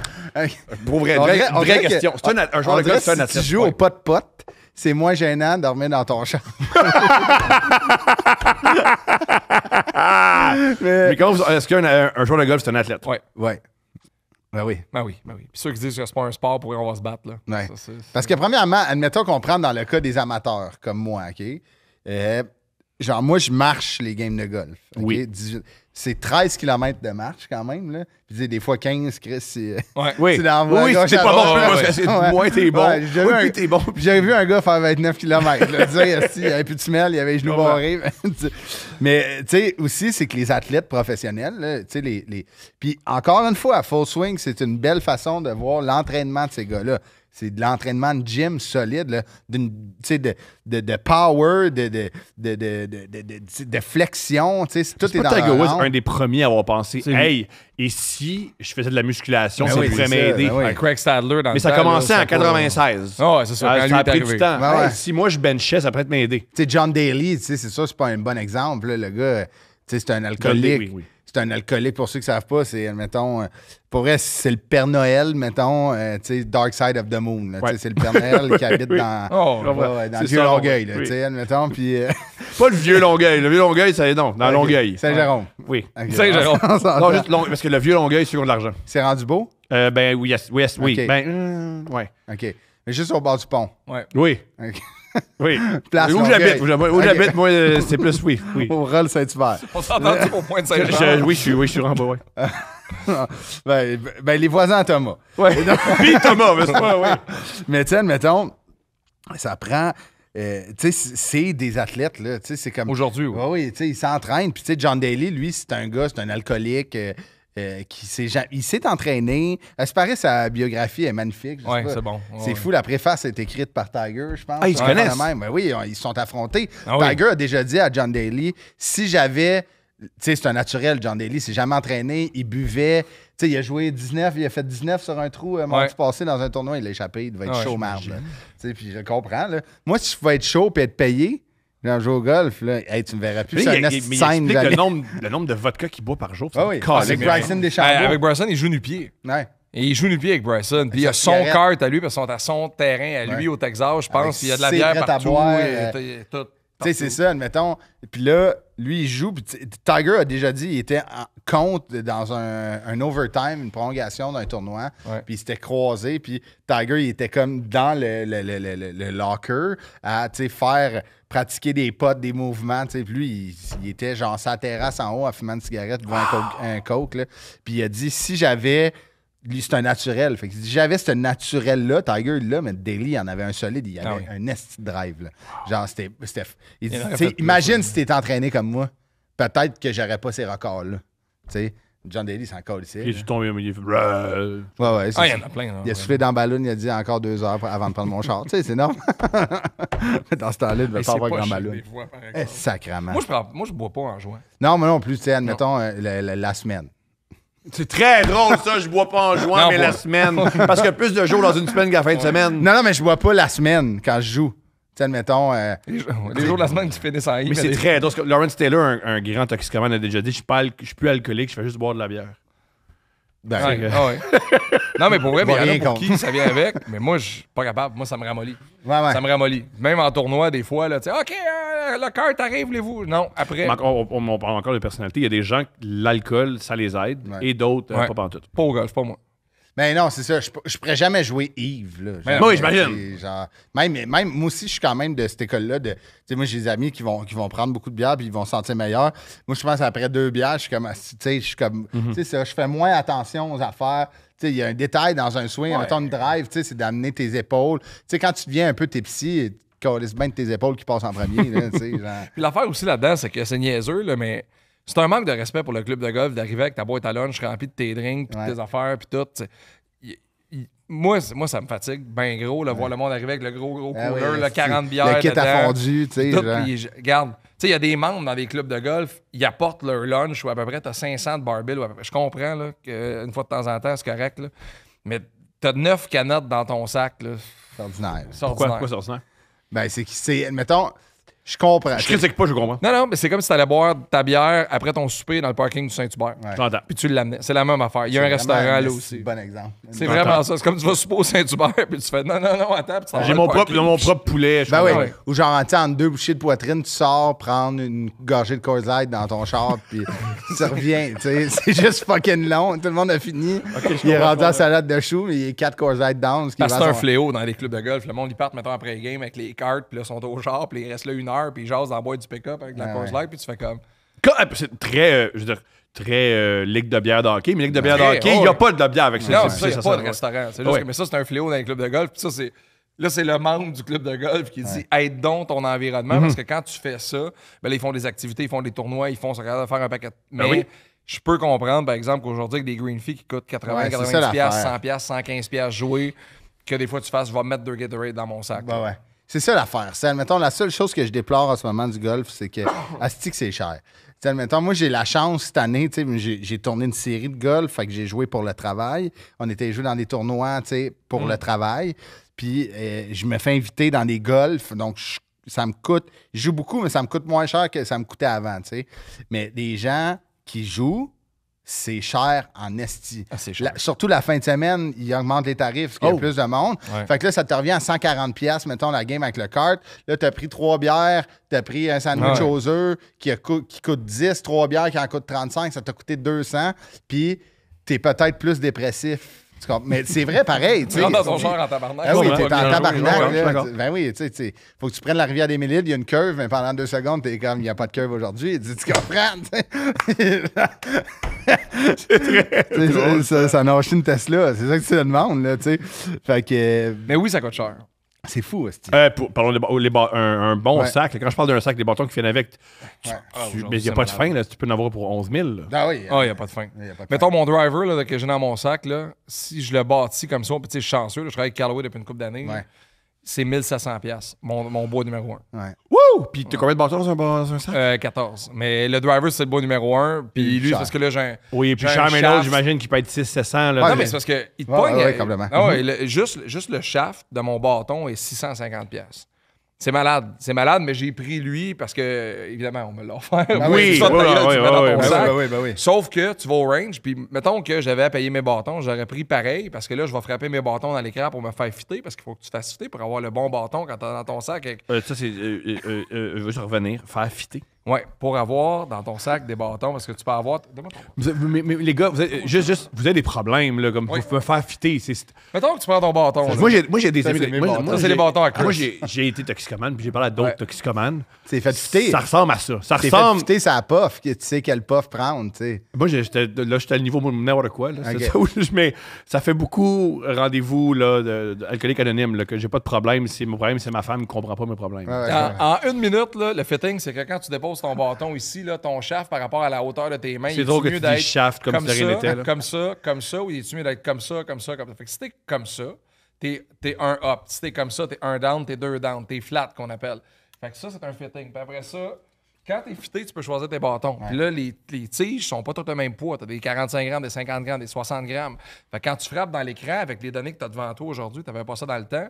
Pour vrai, On vraie, dirait- on vraie dirait question. que- C'est un joueur On de golf, c'est un dirait athlète. si tu joues au pot-pot, c'est moins gênant de dormir dans ton champ. Mais comment est-ce qu'un joueur de golf, c'est un athlète? Ouais. Ouais. Ben oui. Ben oui. Puis ceux qui disent que c'est pas un sport, pour eux, on va se battre. Là. Ouais. Ça, c'est- Parce que premièrement, admettons qu'on prend dans le cas des amateurs comme moi, OK? Genre, moi, je marche les games de golf. OK? Oui. 18 c'est 13 km de marche quand même. Là. Puis tu sais, des fois 15, Chris, c'est... Ouais. Oui, C'est dans la oui, gauche c'est à pas bon. droite. Parce que c'est Ouais. moins t'es bon. Ouais, j'ai vu Oui, un- plus t'es bon. Puis j'avais vu un gars faire 29 km. Là, dire, il n'y avait plus de semelle, il avait les genoux barrés. Mais tu sais, aussi, c'est que les athlètes professionnels, là, tu sais, Puis encore une fois, à Full Swing, c'est une belle façon de voir l'entraînement de ces gars-là. C'est de l'entraînement de gym solide, là, tu sais, de power, de flexion. Tu sais, tout est dans Tiger le Woods, round. un des premiers à avoir pensé C'est hey, et si je faisais de la musculation, Ben ça oui, pourrait c'est ça, m'aider. ben oui. Ouais, Craig Stadler dans Mais le ça a temps, commencé là, en c'est pas- 96. Ah ouais, c'est ça. quand Ça lui a est pris arrivé. du temps. Ben ouais. Hey, si moi je benchais, ça pourrait m'aider. Tu sais, John Daly, tu sais, c'est ça, c'est pas un bon exemple. Là, le gars, tu sais, c'est un alcoolique. oui. C'est un alcoolique, pour ceux qui ne savent pas. C'est, mettons, pour vrai, c'est le Père Noël, mettons, tu sais, Dark Side of the Moon. Là, tu sais, Ouais. c'est le Père Noël qui habite dans, Oh, dans C'est le vieux ça, Longueuil, là, oui. tu sais, admettons. Puis Pas le vieux Longueuil. Le vieux Longueuil, c'est non, dans Longueuil. Saint-Jérôme. Oui. Ok. Saint-Jérôme. On s'entend. Non, juste parce que le vieux Longueuil, c'est ceux qui ont de l'argent. C'est rendu beau? Ben oui, oui. Ok. Ben, ouais. OK. Mais juste au bord du pont. Ouais. Oui. OK. Oui. Place Où Longueuil. j'habite, où Ok. j'habite, moi, c'est plus oui. Au Roll Saint-Hubert. On s'entend au point de Saint-Jean. Oui, je suis en bas, ouais. Ben, les voisins à Thomas. Ouais. Puis Thomas, mais c'est pas, oui. Mais tu sais, admettons, ça prend... tu sais, c'est des athlètes, là. Tu sais, c'est comme... Aujourd'hui, oui. Ouais, oui, tu sais, il s'entraîne. Puis, tu sais, John Daly, lui, c'est un gars, c'est un alcoolique il s'est entraîné. C'est pareil, sa biographie est magnifique. je sais Ouais, pas. c'est bon. C'est fou, la préface est écrite par Tiger, je pense. Ah, ils se Ouais, connaissent? même. Ben oui, ils se sont affrontés. Ah oui. Tiger a déjà dit à John Daly, si j'avais... Tu sais, c'est un naturel, John Daly. Il s'est jamais entraîné. Il buvait. Tu sais, il a joué 19. Il a fait 19 sur un trou mardi passé dans un tournoi. Il a échappé. Il devait être chaud, marde. Tu sais, puis je comprends. Là. Moi, si je pouvais être chaud et être payé, quand je joue au golf, là, hey, tu me verrais plus. Mais C'est il un explique scène le nombre de vodka qu'il boit par jour. Ah oui, Calé, avec mais- Bryson DeChambeau. Avec Bryson, il joue nu-pied. Ouais. Et il joue nu-pied avec Bryson. Puis il a sa son cigarette. kart à lui, parce qu'ils sont à son terrain à lui au Texas, je pense. Avec Puis il y a de la ses bière prêts à partout. boire, et tout. Tu sais, c'est ça, admettons. Puis là, lui, il joue. Puis Tiger a déjà dit qu'il était contre dans un overtime, une prolongation d'un tournoi. Ouais. Puis il s'était croisé. Puis Tiger, il était comme dans le locker à faire pratiquer des potes, des mouvements. Tu sais. Puis lui, il était genre sa terrasse en haut à fumer une cigarette devant un coke. Là. Puis il a dit si j'avais. Lui, c'est un naturel. Fait que si j'avais ce naturel-là, Tiger, là, mais Daly, il en avait un solide. Il y avait un esti de drive. Là. Genre, c'était. Il dit, en aurait tu sais, fait plus, imagine oui. si t'étais entraîné comme moi. Peut-être que j'aurais pas ces records-là. Tu sais, John Daly, c'est encore ici. Il est tombé au milieu. Ouais, Ouais, c'est Ah, il y ça. en a plein. Là, Il a soufflé dans le ballon, il a dit encore 2 heures avant de prendre mon char. Tu sais, c'est normal. Dans ce temps-là, il ne devait pas avoir grand ballon. Sacrement. Moi, je bois pas en jouant. Non, mais non plus, tu sais, admettons la semaine. C'est très drôle, ça. Je bois pas en juin, Non, mais la pas. semaine. Parce qu'il y a plus de jours dans une semaine qu'à la fin de semaine. Non, mais je bois pas la semaine quand je joue. Tu sais, admettons. Les jours de la semaine, tu finis en I. Mais c'est très drôle. Parce que Lawrence Taylor, un grand toxicomane, a déjà dit je suis plus alcoolique, je fais juste boire de la bière. Ben, Ouais, ouais. Non, mais pour vrai, mais il y en rien a pour contre. qui ça vient avec. Mais moi, je suis pas capable. Moi, ça me ramollit. ouais. Ça me ramollit. Même en tournoi, des fois, là, tu sais, OK, le cart arrive, voulez-vous? Non, après, Mais on parle encore de personnalité. Il y a des gens que l'alcool, ça les aide, Ouais. et d'autres, Ouais. pas pantoute. pas au golf, pas moi. Ben non, c'est ça. Je pourrais jamais jouer Yves. Là. Ben Genre, oui, j'imagine. c'est genre- même moi aussi, je suis quand même de cette école-là. Tu sais, moi, j'ai des amis qui vont prendre beaucoup de bière puis ils vont se sentir meilleurs. Moi, je pense après 2 bières, je suis comme. Tu sais, je suis comme. Tu sais, ça, je fais moins attention aux affaires. Tu sais, il y a un détail dans un swing, mettons une drive, tu sais, c'est d'amener tes épaules. Tu sais, quand tu deviens un peu tipsy, tu laisses bien tes épaules qui passent en premier. Là, tu sais, genre. Puis l'affaire aussi là-dedans, c'est que c'est niaiseux, là, mais c'est un manque de respect pour le club de golf d'arriver avec ta boîte à lunch remplie de tes drinks, puis Ouais. tes affaires, puis tout. T'sais. Moi, ça me fatigue, ben gros, voir le monde arriver avec le gros cooler, 40 bières. Le kit dedans, à fondu, tu sais. Regarde, tu sais, il y a des membres dans des clubs de golf, ils apportent leur lunch ou à peu près, t'as 500 de barbells. Je comprends là, qu'une fois de temps en temps, c'est correct, là, mais t'as 9 canettes dans ton sac. Là. C'est ordinaire. Pourquoi c'est ordinaire? Ben, c'est, mettons, je comprends. Je critique pas, je comprends. Non, mais c'est comme si t'allais boire ta bière après ton souper dans le parking du Saint-Hubert. Ouais. J'entends. Puis tu l'amenais. C'est la même affaire. Il y a un restaurant là aussi. C'est un bon exemple. C'est vraiment ça. C'est comme tu vas souper au Saint-Hubert puis tu fais non, attends. Puis J'ai mon propre poulet. Ben oui. Ouais. Ou genre, tu sais, entre 2 bouchées de poitrine, tu sors prendre une gorgée de Coors Light dans ton char, puis tu reviens. Tu sais, c'est juste fucking long. Tout le monde a fini. Il est rendu à salade de choux, mais il est 4 Coors Light down. Parce que c'est un fléau dans les clubs de golf. Le monde, ils partent, mettons, après le game avec les cartes, puis là, ils sont au char, puis ils restent là 1 heure, puis ils jasent dans la boîte du pick-up avec la Coors Light, puis tu fais comme. C'est très, je veux dire, très ligue de bière de hockey, mais ligue de bière de hockey, il n'y a pas de bière avec ça. Non, il n'y a pas de restaurant. C'est juste que, mais ça, c'est un fléau dans les clubs de golf, puis ça, c'est. Là, c'est le membre du club de golf qui dit aide donc ton environnement, parce que quand tu fais ça, ben là, ils font des activités, ils font des tournois, ils font faire un paquet. Mais je peux comprendre, par exemple, qu'aujourd'hui, avec des green fees qui coûtent 80, 90$, 100$, 115$ jouer, que des fois tu fasses, je vais mettre 2 Gatorade dans mon sac. Ben ouais. C'est ça l'affaire. C'est, admettons, la seule chose que je déplore en ce moment du golf, c'est que asti que c'est cher. T'sais, admettons, moi, j'ai la chance cette année, j'ai tourné une série de golf, fait que j'ai joué pour le travail. On était joué dans des tournois pour le travail. Puis je me fais inviter dans des golfs, donc ça me coûte... Je joue beaucoup, mais ça me coûte moins cher que ça me coûtait avant, tu sais. Mais les gens qui jouent, c'est cher en esti. Ah, c'est cher. Surtout la fin de semaine, ils augmentent les tarifs parce qu'il y a plus de monde. Ouais. Fait que là, ça te revient à 140$, mettons, la game avec le kart. Là, tu as pris 3 bières, tu as pris un sandwich aux œufs qui coûte 10, 3 bières qui en coûtent 35, ça t'a coûté 200, puis tu es peut-être plus dépressif. Mais c'est vrai, pareil. Tu rentres dans ton genre en tabarnak. Ah oui, t'es en tabarnak. Oui, Là. Ben oui, tu sais, faut que tu prennes la rivière des Mélides, il y a une curve, mais pendant 2 secondes, t'es comme, il n'y a pas de curve aujourd'hui. Tu comprends? Ça n'a une Tesla. C'est ça que tu te demandes, là, tu sais. Fait que... Mais oui, ça coûte cher. C'est fou, hostie. Parlons un bon sac. Quand je parle d'un sac, les bâtons qui viennent avec, mais il n'y a pas de fin. Là, tu peux en avoir pour 11 000. Là. Ah oui. Il n'y a pas de fin. Mettons mon driver là, que j'ai dans mon sac, là, si je le bâtis comme ça, puis tu sais, je suis chanceux, là, je travaille avec Callaway depuis une couple d'années, c'est 1700$, mon bois numéro 1. Ouais. Wouh! Puis t'as combien de bâtons dans un sac? 14. Mais le driver, c'est le bois numéro 1. Puis lui, c'est parce que là, j'ai un. Oui, puis j'ai cher, un mais shaft. l'autre, j'imagine qu'il peut être 600-700. Là, Non, mais c'est parce qu'il te pogne. ouais, complètement. Ah ouais, juste le shaft de mon bâton est 650$. C'est malade. C'est malade, mais j'ai pris lui parce que, évidemment, on me l'a offert. oui, tu mets dans ton sac. Oui. Sauf que tu vas au range, puis mettons que j'avais à payer mes bâtons, j'aurais pris pareil parce que là, je vais frapper mes bâtons dans l'écran pour me faire fitter parce qu'il faut que tu fasses fitter pour avoir le bon bâton quand t'es dans ton sac. ça, c'est. Je veux revenir. Faire fitter. Ouais, pour avoir dans ton sac des bâtons parce que tu peux avoir. Mais les gars, vous avez des problèmes, là, comme vous me faire fitter. Mettons que tu prends ton bâton. là. Moi, j'ai des amis. Ça, c'est les bâtons à Chris. Moi, j'ai été toxicomane, puis j'ai parlé à d'autres toxicomanes. C'est fait fitter. Ça ressemble à ça. Ça C'est fait ressemble. fitter, ça a puff. Tu sais quel puff prendre, tu sais. Moi, j'étais à le niveau n'importe quoi. Là. Ok. Ça, mais ça fait beaucoup rendez-vous d'alcoolique anonyme. Là, que j'ai pas de problème. Mon problème, c'est ma femme qui comprend pas mes problèmes. En 1 minute, là, le fitting, c'est que quand tu déposes ton bâton ici, là, ton shaft par rapport à la hauteur de tes mains, C'est drôle que tu dis shaft comme si rien n'était. comme ça, ou il est mieux d'être comme ça. Fait que si t'es comme ça, t'es un up. Si t'es comme ça, t'es un down, t'es 2 down, t'es flat qu'on appelle. Fait que ça, c'est un fitting. Puis après ça, quand t'es fité, tu peux choisir tes bâtons. Puis là, les tiges sont pas toutes le même poids. T'as des 45 grammes, des 50 grammes, des 60 grammes. Fait que quand tu frappes dans l'écran avec les données que t'as devant toi aujourd'hui, t'avais pas ça dans le temps,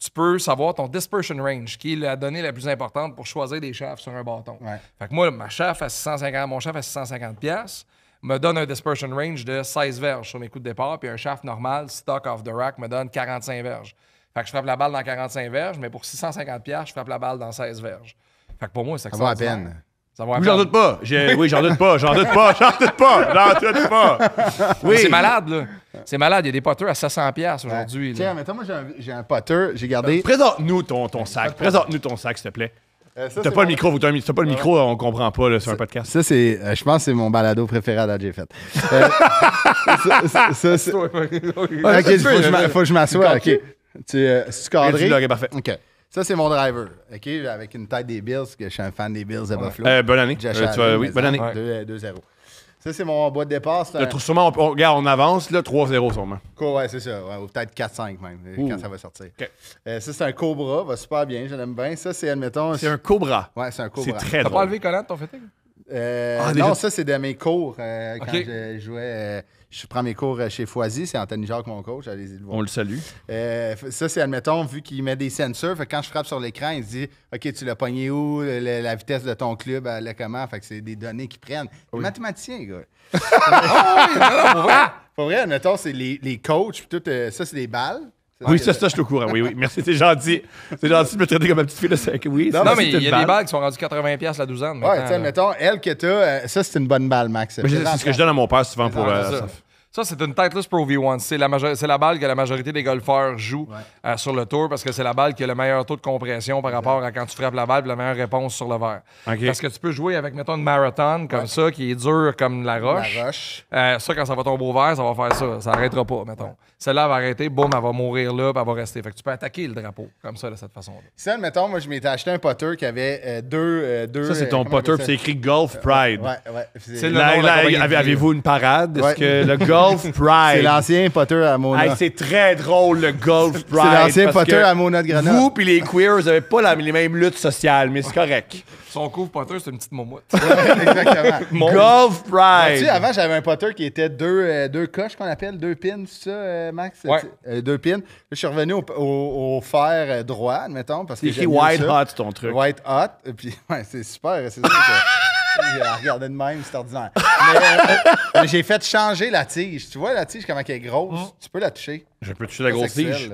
tu peux savoir ton dispersion range, qui est la donnée la plus importante pour choisir des shafts sur un bâton. Ouais. Fait que moi, mon shaft à 650$ me donne un dispersion range de 16 verges sur mes coups de départ, puis un shaft normal, stock off the rack, me donne 45 verges. Fait que je frappe la balle dans 45 verges, mais pour 650$, je frappe la balle dans 16 verges. Fait que pour moi, c'est Ça va à peine. Ça va à Oui, peine. j'en doute pas. Oui, j'en doute pas. J'en doute pas. Oui. C'est malade, là. C'est malade. Il y a des potters à 700$ aujourd'hui. là. Tiens, mettons, moi, j'ai un potter. J'ai gardé. Présente-nous ton sac. Présente-nous ton sac, s'il te plaît. T'as pas le micro. T'as pas le micro, on comprend pas là, sur un podcast. Ça, c'est. Je pense que c'est mon balado préféré à la j'ai fait. ça, c'est. Ok, faut que je m'assoie. Ok. Tu cadré? Ok, parfait. Ok. Ça, c'est mon driver. OK? Avec une tête des Bills, que je suis un fan des Bills de Buffalo. Bonne année. Josh Oui, bonne année. Allen, 2-0. Ça, c'est mon bois de départ. C'est un... Sûrement, regarde, on avance, là, 3-0 sûrement. Ouais, c'est ça. Ouais, ou peut-être 4-5 même, quand ça va sortir. OK. Ça, c'est un Cobra. Va super bien, je l'aime bien. Ça, c'est, admettons... C'est un Cobra. Ouais, c'est un Cobra. C'est très T'as drôle. pas enlevé Conan de ton footing? Non, ça, c'est de mes cours. Quand OK. je jouais... je prends mes cours chez Foisy. C'est Anthony Jacques, mon coach. Allez-y le voir. On le salue. Ça, c'est, admettons, vu qu'il met des sensors, fait que quand je frappe sur l'écran, il se dit « OK, tu l'as pogné où? La vitesse de ton club, elle est comment? » Fait que c'est des données qu'ils prennent. Les mathématiciens, les gars. Pour vrai, admettons, c'est les coachs, puis tout, ça, c'est des balles. Oui, ça, je suis au courant. Oui. Merci, c'est gentil. C'est gentil de me traiter comme ma petite fille de 5. Oui, Non, Non, mais mais il y a des balles qui sont rendues 80$ la douzaine. Ouais, tu sais, admettons, elle que t'as, ça, c'est une bonne balle, Max. Mais c'est ce que je donne à mon père souvent pour. Ça, c'est une Titleist Pro V1. C'est la balle que la majorité des golfeurs jouent sur le tour parce que c'est la balle qui a le meilleur taux de compression par rapport à quand tu frappes la balle et la meilleure réponse sur le verre. OK. Parce que tu peux jouer avec, mettons, une marathon comme ça, qui est dure comme la roche. La roche. Ça, quand ça va tomber au vert, ça va faire ça. Ça n'arrêtera pas, mettons. Celle-là va arrêter, boum, elle va mourir là, puis elle va rester. Fait que tu peux attaquer le drapeau comme ça, de cette façon-là. Ça, admettons, moi, je m'étais acheté un putter qui avait deux... Ça, c'est ton comment on putter, appelle puis ça? c'est écrit Golf Pride. Ouais. C'est le nom de la compagnie de prix, Avez-vous une parade? Est-ce Ouais. que le Golf C'est Pride. l'ancien putter à Mona. Hey, c'est très drôle, le Golf Pride. C'est l'ancien parce putter que à Mona de Grenoble. Vous puis les queers, vous n'avez pas les mêmes luttes sociales, mais c'est correct. Son couvre potter, c'est une petite momoute. Exactement. Golf Tu Pride. sais, avant, j'avais un putter qui était deux coches qu'on appelle, deux pins, c'est ça, Max? Ouais. Deux pins. Là, je suis revenu au fer droit, admettons, parce C'est que écrit j'aime mieux White ça. Hot, ton truc. White hot. Et puis, ouais, c'est super. C'est ça que regarder de même, c'est ordinaire. Mais j'ai fait changer la tige. Tu vois la tige, comment elle est grosse? Tu peux la toucher. Je peux toucher la grosse Sexuel, tige.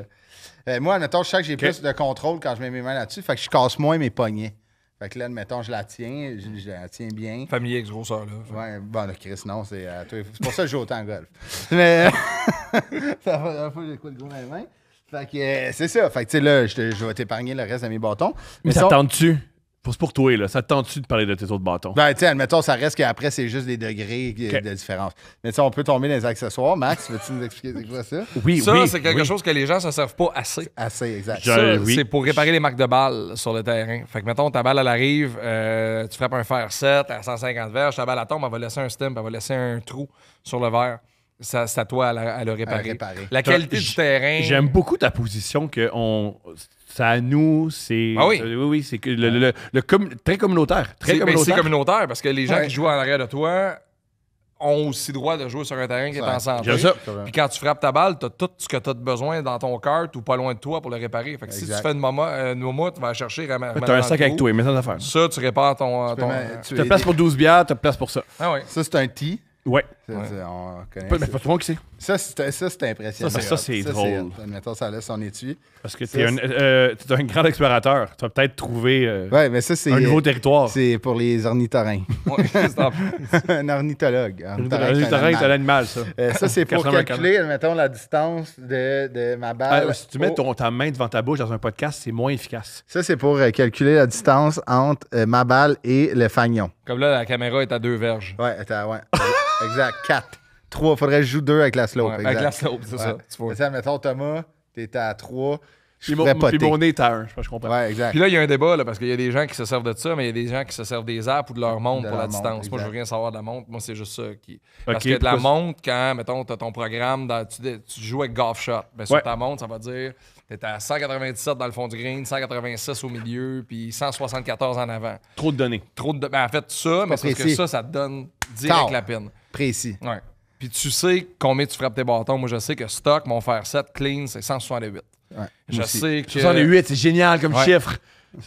là. Moi, admettons, je sais que j'ai plus de contrôle quand je mets mes mains là-dessus. Fait que je casse moins mes poignets. Fait que là, admettons, je la tiens. Je la tiens bien. Familier avec ce grosseur-là. Ouais, bon, là, Chris, non, c'est à toi. C'est pour ça que je joue autant en golf. Mais ça va la fois j'ai quoi le gros dans les mains. Fait que c'est ça. Fait que tu sais, là, je vais t'épargner le reste de mes bâtons. Mais ça te tente-tu? C'est pour toi, là. Ça te tente-tu de parler de tes autres bâtons? Ben, tu sais, admettons, ça reste qu'après, c'est juste des degrés de différence. Mais tu sais, on peut tomber dans les accessoires. Max, veux-tu nous expliquer c'est quoi ça? Oui, Ça, oui. c'est quelque chose que les gens ne se servent pas assez. Assez, exact. Je- Ça, oui. c'est pour réparer les marques de balles sur le terrain. Fait que, mettons, ta balle, elle arrive, tu frappes un fer 7 à 150 verges, ta balle, elle tombe, elle va laisser un stem, elle va laisser un trou sur le verre. C'est à toi à le réparer. La qualité du terrain... J'aime beaucoup ta position que c'est à nous, c'est... Ah oui. Oui, c'est que très communautaire. Très C'est communautaire. communautaire parce que les gens Ouais. qui jouent en arrière de toi ont aussi droit de jouer sur un terrain qui est en santé. J'aime ça. Puis quand tu frappes ta balle, tu as tout ce que tu as besoin dans ton kart ou pas loin de toi pour le réparer. Fait que si tu Exact. fais une momo, tu vas la chercher, ramène T'as un sac avec toi, mets ça en affaire. Ça, tu répares ton... T'as place pour 12 bières, t'as place pour ça. Ah oui. Ça, c'est un tee. Ouais. On connaît Mais ça. pas tout le monde qui sait. Ça, c'est impressionnant. Ça, c'est drôle. Admettons, ça laisse son étui. Parce que Ça, t'es un grand explorateur. Tu vas peut-être trouver Ouais, mais ça, c'est. un nouveau territoire. C'est pour les ornithorynques. Ouais, c'est en- Un ornithologue. Un terrain, t'as l'animal, ça. Ça, c'est pour 80. calculer, admettons, la distance de ma balle. Si tu mets ta main devant ta bouche dans un podcast, c'est moins efficace. Ça, c'est pour calculer la distance entre ma balle et le fagnon. Comme là, la caméra est à 2 verges. Ouais, attends, ouais. Exact. 4. 3. Faudrait que je joue 2 avec la slope. Ouais, exact. avec la slope, c'est ça. Ouais. Tu vois. Mais ça, admettons, Thomas, t'es à 3. Je Puis pourrais poter. mon nez est à 1, je comprends. Ouais, exact. Puis là, il y a un débat, là, parce qu'il y a des gens qui se servent de ça, mais il y a des gens qui se servent des apps ou de leur montre De pour la leur montre, distance. Moi, je veux exact. rien savoir de la montre. Moi, c'est juste ça qui. Parce Ok, que de la pourquoi- montre, quand, mettons, tu as ton programme, tu joues avec Golf Shot, ben, sur Ouais. ta montre, ça va dire t'es à 197 dans le fond du green, 186 au milieu, puis 174 en avant. Trop de données. Trop de. Ben, en fait, ça, mais c'est parce que précis. ça te donne direct Tard. la pin. Précis. Ouais. Puis tu sais combien tu frappes tes bâtons. Moi, je sais que stock, mon fer 7 clean, c'est 168. Ouais. Je Moi aussi. sais que. 68, c'est génial comme Ouais. chiffre.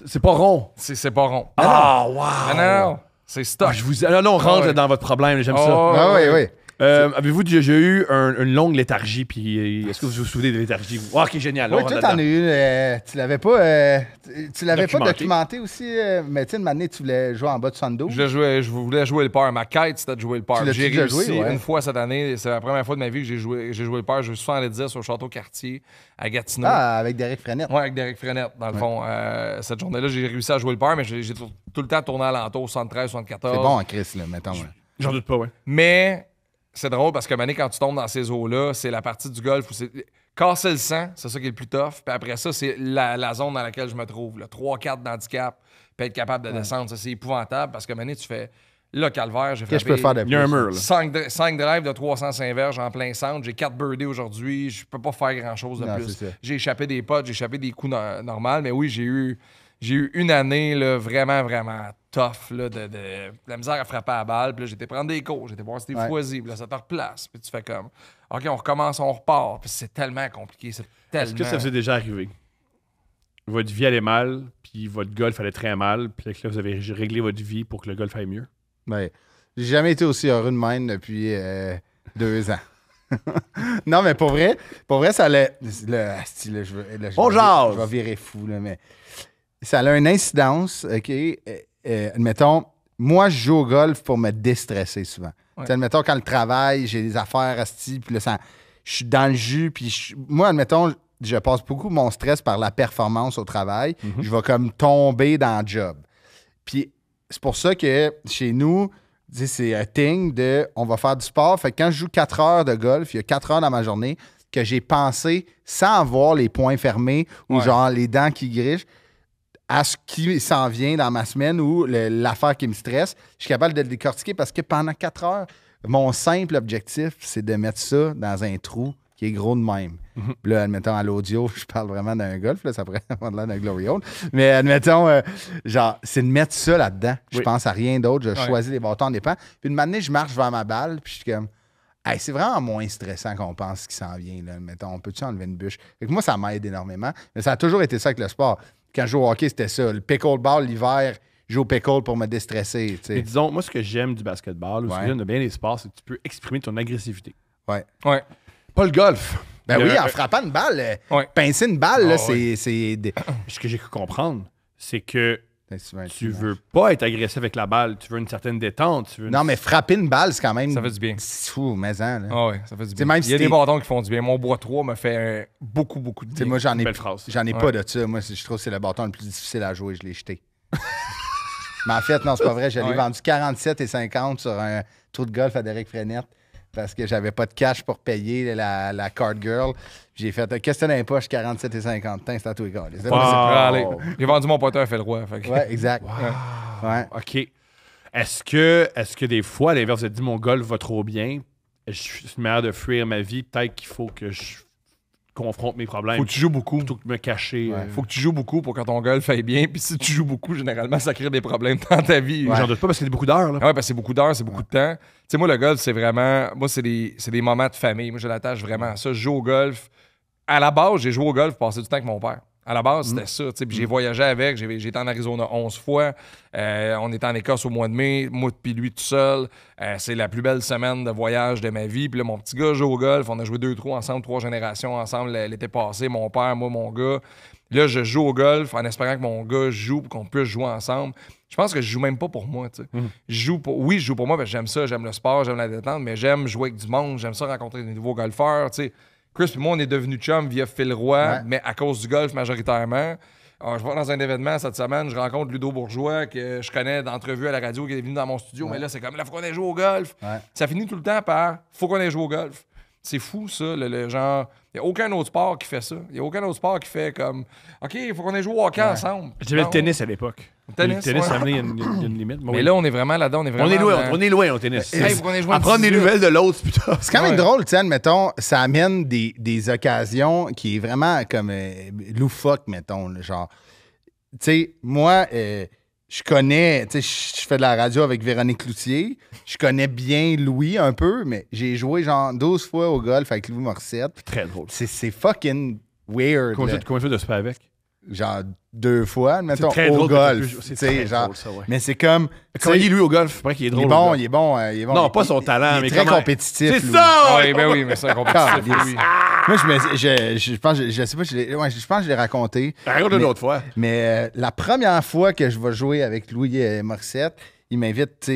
C'est pas rond. C'est pas rond. Ah, wow! Non. C'est stock. Là, on rentre ouais. dans votre problème, j'aime ça. Oh, Ah oui, oui. Avez-vous déjà eu une longue léthargie, puis est-ce que vous vous souvenez de léthargie? Ah, ok, génial. là, Oui, on toi, rentre t'en as là-dedans. eu. Tu l'avais pas. Tu l'avais pas Documenté. documenté aussi. Mais tu sais, une année, tu voulais jouer en bas de 72. Je voulais jouer le par. Ma quête, c'était de jouer le par. Tu l'as-tu J'ai déjà réussi joué, ouais? une fois cette année. C'est la première fois de ma vie que j'ai joué le par. J'ai joué 70 au Château Cartier à Gatineau. Ah, avec Derek Frenette. Ouais, avec Derek Frenette, dans le fond. Cette journée-là, j'ai réussi à jouer le par, mais j'ai tout le temps tourné à l'entour, 73, 74. C'est bon en Chris, là, mettons. Ouais. J'en doute pas, ouais. Mais c'est drôle parce que Mané, quand tu tombes dans ces eaux-là, c'est la partie du golf où c'est. Casser le sang, c'est ça qui est le plus tough. Puis après ça, c'est la zone dans laquelle je me trouve. 3-4 d'handicap, puis être capable de descendre. Ça, c'est épouvantable parce que Mané, tu fais Là, calvaire, j'ai Qu'est-ce que je peux faire de Il y a un plus? mur, là. 5 drives de 305 verges en plein centre. J'ai 4 birdies aujourd'hui. Je peux pas faire grand-chose de Non, plus. c'est ça. J'ai échappé des potes, j'ai échappé des coups normaux. Mais oui, j'ai eu une année là, vraiment, vraiment tough. Là, de la misère à frapper à la balle. Puis là, j'étais prendre des cours. J'étais voir Steve Foisy. Puis là, ça te replace. Puis tu fais comme, OK, on recommence, on repart. Puis c'est tellement compliqué. C'est tellement... Est-ce que ça vous est déjà arrivé? Votre vie allait mal, puis votre golf allait très mal, puis là, vous avez réglé votre vie pour que le golf aille mieux? Ben, j'ai jamais été aussi heureux de même depuis 2 ans. Non, mais pour vrai, ça allait. On jase! Je vais virer fou, là, mais ça a une incidence, OK? Admettons, moi, je joue au golf pour me déstresser souvent. Ouais. T'sais, admettons, quand le travail, j'ai des affaires, asti, puis là, je suis dans le jus, puis moi, admettons, je passe beaucoup mon stress par la performance au travail. Je vais comme tomber dans le job. Puis c'est pour ça que chez nous, c'est un thing de on va faire du sport. Fait que quand je joue 4 heures de golf, il y a 4 heures dans ma journée que j'ai pensé sans avoir les poings fermés ou genre les dents qui grichent à ce qui s'en vient dans ma semaine ou l'affaire qui me stresse. Je suis capable de le décortiquer parce que pendant 4 heures, mon simple objectif, c'est de mettre ça dans un trou qui est gros de même. Puis là, admettons, à l'audio, je parle vraiment d'un golf, là, ça pourrait avoir l'air d'un glory hole. Mais admettons, genre, c'est de mettre ça là-dedans. Je pense à rien d'autre. Je choisis les bâtons en dépend. Puis une matinée, je marche vers ma balle, puis je suis comme, hey, c'est vraiment moins stressant qu'on pense qui s'en vient. Là. Mettons, on peut-tu enlever une bûche? Fait que moi, ça m'aide énormément. Mais ça a toujours été ça avec le sport. Quand je joue au hockey, c'était ça. Le pickleball, l'hiver, je joue au pickle pour me déstresser. T'sais. Mais disons, moi, ce que j'aime du basketball, ou ce que j'aime de bien les sports, c'est que tu peux exprimer ton agressivité. Ouais. Pas le golf. Ben oui, en frappant une balle, pincer une balle, là, c'est... Ce que j'ai cru comprendre, c'est que tu veux veux pas être agressif avec la balle, tu veux une certaine détente. Non, mais frapper une balle, c'est quand même... Ça fait du bien. Fou, mais hein, là. Ah ouais, ça fait du bien. Même Il y a des bâtons qui font du bien. Mon bois 3 me fait beaucoup de bien. Moi, j'en ai belle pas de ça. Moi, je trouve que c'est le bâton le plus difficile à jouer. Je l'ai jeté. Mais en fait, non, c'est pas vrai. Je l'ai vendu 47,50 sur un trou de golf à Derek Frenette parce que j'avais pas de cash pour payer la card girl. J'ai fait, qu'est-ce que t'as dans les poches? 47,50. C'est à tous les gars. J'ai vendu mon poteur à Felroy. Ouais, exact. Ouais. OK. Est-ce que des fois, à l'inverse, vous avez dit mon golf va trop bien, je suis une manière de fuir ma vie, peut-être qu'il faut que je confronte mes problèmes. Faut que tu joues beaucoup. Plutôt que de me cacher. Faut que tu joues beaucoup pour que ton golf aille bien. Puis si tu joues beaucoup, généralement, ça crée des problèmes dans ta vie. J'en doute pas parce qu'il y a beaucoup d'heures. Ouais, parce que c'est beaucoup d'heures, c'est beaucoup de temps. Tu sais, moi, le golf, c'est vraiment... Moi, c'est des moments de famille. Moi, je l'attache vraiment à ça. Je joue au golf. À la base, j'ai joué au golf pour passer du temps avec mon père. À la base, c'était ça. Puis j'ai voyagé avec. J'ai été en Arizona 11 fois. On était en Écosse au mois de mai. Moi puis lui tout seul. C'est la plus belle semaine de voyage de ma vie. Puis là, mon petit gars joue au golf. On a joué 2 trous ensemble, 3 générations ensemble l'été passé. Mon père, moi, mon gars. Là, je joue au golf en espérant que mon gars joue pour qu'on puisse jouer ensemble. Je pense que je joue même pas pour moi. Je joue pour moi parce que j'aime ça. J'aime le sport, j'aime la détente. Mais j'aime jouer avec du monde. J'aime ça rencontrer des nouveaux golfeurs. T'sais. Chris et moi, on est devenus chums via Phil Roy, mais à cause du golf majoritairement. Alors, je vais dans un événement cette semaine, je rencontre Ludo Bourgeois, que je connais d'entrevue à la radio, qui est venu dans mon studio, mais là, c'est comme, là, faut qu'on ait joué au golf. Ça finit tout le temps par, faut qu'on ait joué au golf. C'est fou, ça, le genre... Il n'y a aucun autre sport qui fait ça. Il n'y a aucun autre sport qui fait comme, OK, il faut qu'on ait joué au hockey ensemble. J'avais le tennis à l'époque. Le tennis, ça amenait une limite. Mais là, on est vraiment là-dedans. On est loin au tennis. Faut qu'on ait joué Apprendre des nouvelles de l'autre, putain. C'est quand même drôle, tu sais, mettons, ça amène des occasions qui est vraiment comme loufoque, mettons, là, genre. Tu sais, moi, je connais, tu sais, je fais de la radio avec Véronique Cloutier. Je connais bien Louis un peu, mais j'ai joué genre 12 fois au golf avec Louis Morissette. Très drôle. C'est fucking weird. Combien de fois de se faire avec? Genre 2 fois, mettons, très au drôle golf. C'est très drôle, ça, ouais. Mais c'est comme... Quand il est lui au golf, c'est vrai qu'il est drôle. Il est bon. Non, pas son talent, il mais est très comment... compétitif. C'est ça! Oui, ben oui, mais c'est un compétitif, oui. Moi, je pense, je sais pas, je pense que je l'ai raconté. Raconte une autre fois. Mais la première fois que je vais jouer avec Louis Morissette, il m'invite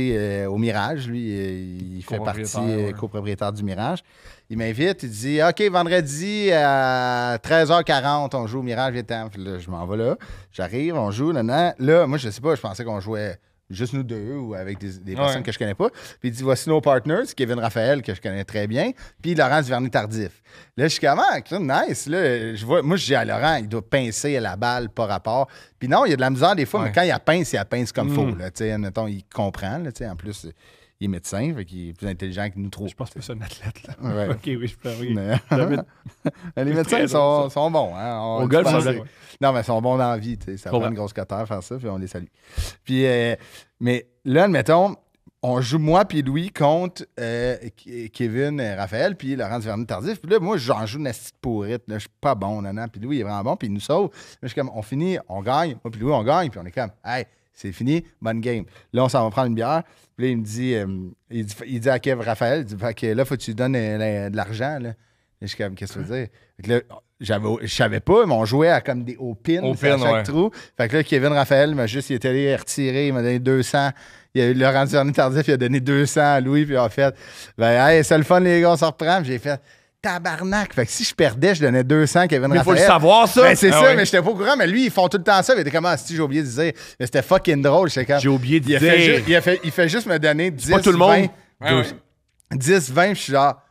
au Mirage. Lui, il fait partie copropriétaire du Mirage. Il m'invite, il dit OK, vendredi à 13h40, on joue au Mirage, viens-t'en. Là, je m'en vais là. J'arrive, on joue. Là, moi, je sais pas, je pensais qu'on jouait juste nous deux ou avec des personnes que je connais pas. Puis il dit, voici nos partners, Kevin Raphaël, que je connais très bien, puis Laurent Duvernay-Tardif. Là, je suis comme, nice. Là, moi, je dis à Laurent, il doit pincer la balle par rapport. Puis non, il y a de la misère des fois, mais quand il pince comme faut. Là, admettons, il comprend. Là, en plus, il est médecin, fait qu'il est plus intelligent que nous trop. Je pense pas que c'est un athlète. Là. Ouais. OK, oui, je peux. Oui. Les médecins sont bons. Hein? Au golf, ça vrai. Non, mais ils sont bons dans la vie. Ça prend une grosse cotère faire ça, puis on les salue. Puis, mais là, admettons, on joue moi puis Louis contre Kevin, Raphaël, puis Laurent Duvernay-Tardif. Puis là, moi, j'en joue une petite pourrite. Je suis pas bon, non. Puis Louis, il est vraiment bon, puis il nous sauve. Mais je suis comme, on finit, on gagne. Moi puis Louis, on gagne, puis on est comme, hey, c'est fini, bonne game. Là, on s'en va prendre une bière. Puis là, il me dit, il dit à Kev Raphaël, il dit, fait que là, faut que tu lui donnes de l'argent, là. Et je suis comme, qu'est-ce que tu veux dire? Fait que là, je savais pas, mais on jouait à comme des au pin à chaque trou. Fait que là, Kevin Raphaël il est allé retirer, il m'a donné 200. Il y a eu Laurent Duvernay-Tardif, il a donné 200 à Louis, puis en fait, hey, c'est le fun, les gars, on se reprend. Puis j'ai fait, tabarnak. Fait que si je perdais, je donnais 200 à Kevin Raphaël. Mais faut le savoir, ça. Ben, c'est ça, mais j'étais pas au courant. Mais lui, ils font tout le temps ça. Il était comme, si j'ai oublié de dire. Mais c'était fucking drôle. J'ai oublié de dire. Il fait juste me donner 10, pas tout le monde. 20. 10, 20, puis je suis genre,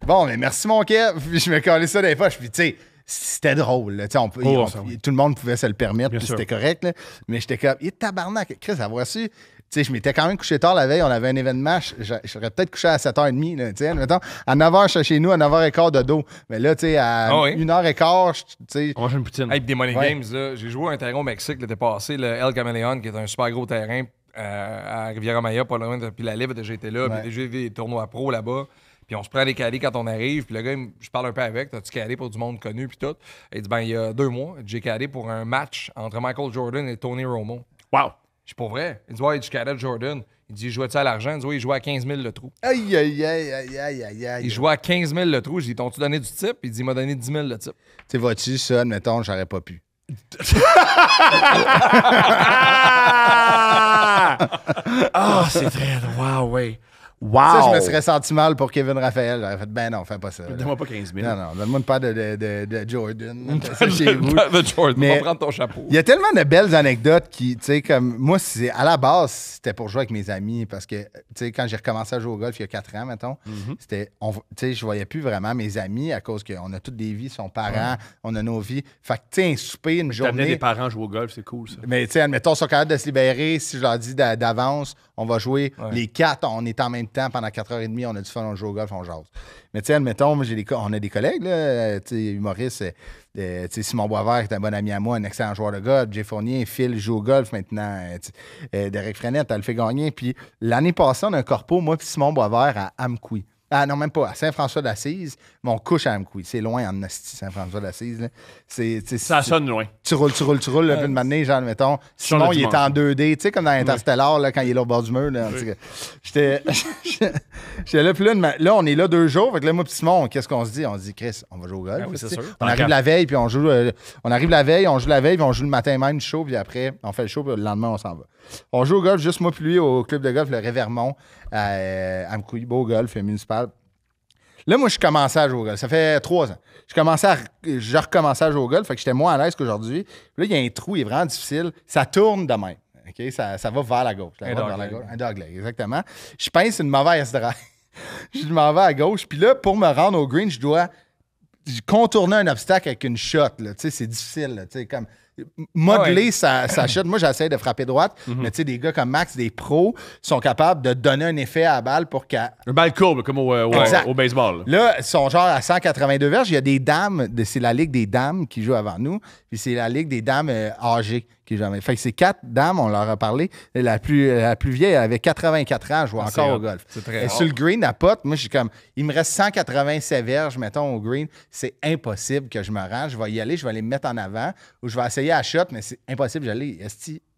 bon, mais merci mon Kev. Puis je me collais ça dans les poches. Puis tu sais, c'était drôle. Là. Tout le monde pouvait se le permettre, puis c'était correct. Là. Mais j'étais comme, tabarnak. Chris, avoir su. Tu sais, je m'étais quand même couché tard la veille. On avait un événement. J'aurais peut-être couché à 7h30. Là, tu mettons, à 9h, je suis chez nous, à 9h15 de dos. Mais là, tu sais, à 1h15, tu sais. On mange une poutine. Hey, des Money Games, là, j'ai joué à un terrain au Mexique l'été passé, le El Camaleon, qui est un super gros terrain à Riviera-Maya, pas loin de. Puis la Libre a déjà été là. Puis déjà des tournois pro là-bas. Puis on se prend des caddies quand on arrive. Puis le gars, je parle un peu avec. T'as-tu caddé pour du monde connu? Puis tout. Il dit, il y a 2 mois, j'ai caddé pour un match entre Michael Jordan et Tony Romo. Wow! Je suis pas vrai. Il dit, ouais, je caddais Jordan. Il dit, il jouait-tu à l'argent? Il dit, oui, il jouait à 15 000 le trou. Aïe, aïe, aïe, aïe, aïe, aïe, aïe. Il jouait à 15 000 le trou. J'ai dit, t'as-tu donné du type? Il dit, il m'a donné 10 000 le type. Tu sais, vois-tu, ça, admettons, j'aurais pas pu. C'est très. Wow, oui. Wow! Ça, je me serais senti mal pour Kevin Raphaël. J'aurais fait, ben non, fais pas ça. Donne-moi pas 15 000. Non, donne-moi une paire de Jordan. Chez vous. De Jordan. Mais on va prendre ton chapeau. Il y a tellement de belles anecdotes qui, tu sais, comme moi, à la base, c'était pour jouer avec mes amis parce que, tu sais, quand j'ai recommencé à jouer au golf il y a 4 ans, mettons, c'était, tu sais, je voyais plus vraiment mes amis à cause qu'on a toutes des vies, son parents, on a nos vies. Fait que, tu sais, un souper, une journée. T'amener des parents jouer au golf, c'est cool, ça. Mais, tu sais, admettons, ils sont capables de se libérer. Si je leur dis d'avance, on va jouer les 4, on est en même temps pendant 4h30, on a du fun, on joue au golf, on jase. Mais tu sais, admettons, on a des collègues, là, tu sais, humoristes, tu sais, Simon Boisvert, qui est un bon ami à moi, un excellent joueur de golf, Jay Fournier, Phil joue au golf maintenant, Derek Frenette, elle le fait gagner. Puis l'année passée, on a un corpo, moi puis Simon Boisvert à Amqui. Ah non, même pas, à Saint-François-d'Assise, mais on couche à Amqui. C'est loin en Asti, Saint-François-d'Assise. Ça sonne loin. Tu roules, là, puis une matinée, genre, mettons, Simon, il est en 2D, tu sais, comme dans Interstellar, là, quand il est là au bord du mur. Là, j'étais là, puis là, on est là 2 jours. Fait que là, moi, puis Simon, qu'est-ce qu'on se dit? On se dit, Chris, on va jouer au golf. Oui, c'est sûr. On arrive la veille, puis on joue le matin même du show, puis après, on fait le show, puis le lendemain, on s'en va. On joue au golf, juste moi, puis lui, au club de golf, le Révermont, à Amqui, beau golf municipal. Là, moi, je commençais à jouer au golf. Ça fait 3 ans. Je recommençais à jouer au golf. Fait que j'étais moins à l'aise qu'aujourd'hui. Là, il y a un trou, il est vraiment difficile. Ça tourne de même. OK? Ça va vers la gauche. Un dogleg, exactement. Je pince une mauvaise drive. Je m'en vais à gauche. Puis là, pour me rendre au green, je dois contourner un obstacle avec une shot. Tu sais, c'est difficile. Tu sais, comme modeler sa shot. Moi, j'essaie de frapper droite, mais tu sais, des gars comme Max, des pros, sont capables de donner un effet à la balle pour qu'elle... Un balle courbe, comme au baseball. Là, ils sont genre à 182 verges. Il y a des dames, c'est la Ligue des dames qui joue avant nous, puis c'est la Ligue des dames âgées qui joue avant nous. Fait que c'est 4 dames, on leur a parlé. La plus vieille, elle avait 84 ans, elle joue encore au golf. C'est très sur le green, à pote, moi, je suis comme, il me reste 187 verges, mettons, au green. C'est impossible que je me rende. Je vais y aller, je vais les mettre en avant, ou je vais essayer à shot, mais c'est impossible. J'allais,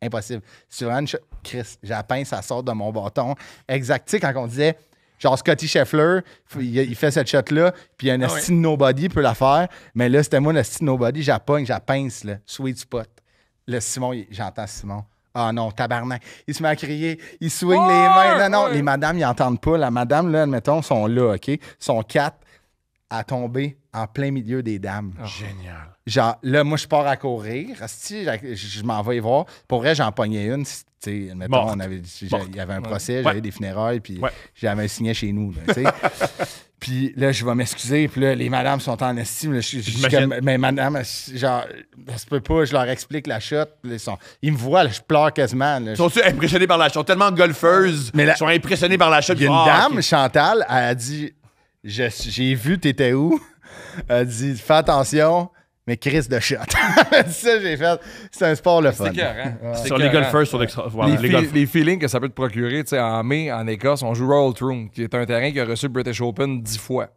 impossible. Si vraiment une shot, Chris, j'ai la pince, ça sort de mon bâton. Exact. Tu sais, quand on disait, genre Scotty Scheffler, il fait cette shot-là, puis un esti nobody peut la faire, mais là, c'était moi, le esti nobody, j'appogne, pince, là, sweet spot. Là, Simon, j'entends Simon. Ah non, tabarnak. Il se met à crier, il swing les mains. Non, les madames, ils n'entendent pas. La madame, là, admettons, sont là, OK? Sont 4 à tomber en plein milieu des dames. Génial. Genre, là, moi, je pars à courir. Asti, je m'en vais y voir. Pour vrai, j'en pognais une. tu sais, mettons, il y avait un procès, j'avais des funérailles, puis j'avais signé chez nous, tu sais. Puis là, je vais m'excuser, puis là, les madames sont en estime. Là, mais madame, genre, ça se peut pas, je leur explique la shot. Ils me voient, là, je pleure quasiment. Là, ils sont impressionnés par la shot? Ils sont tellement golfeuses, ils sont impressionnés par la shot. Il y a une dame, Chantal, elle a dit, j'ai vu, t'étais où? Elle a dit, fais attention. Mais Chris de shot. Ça, j'ai fait. C'est un sport le fun. C'est écœurant. Sur les golfeurs, sur les feelings que ça peut te procurer, tu sais, en mai, en Écosse, on joue Royal Troon, qui est un terrain qui a reçu le British Open 10 fois.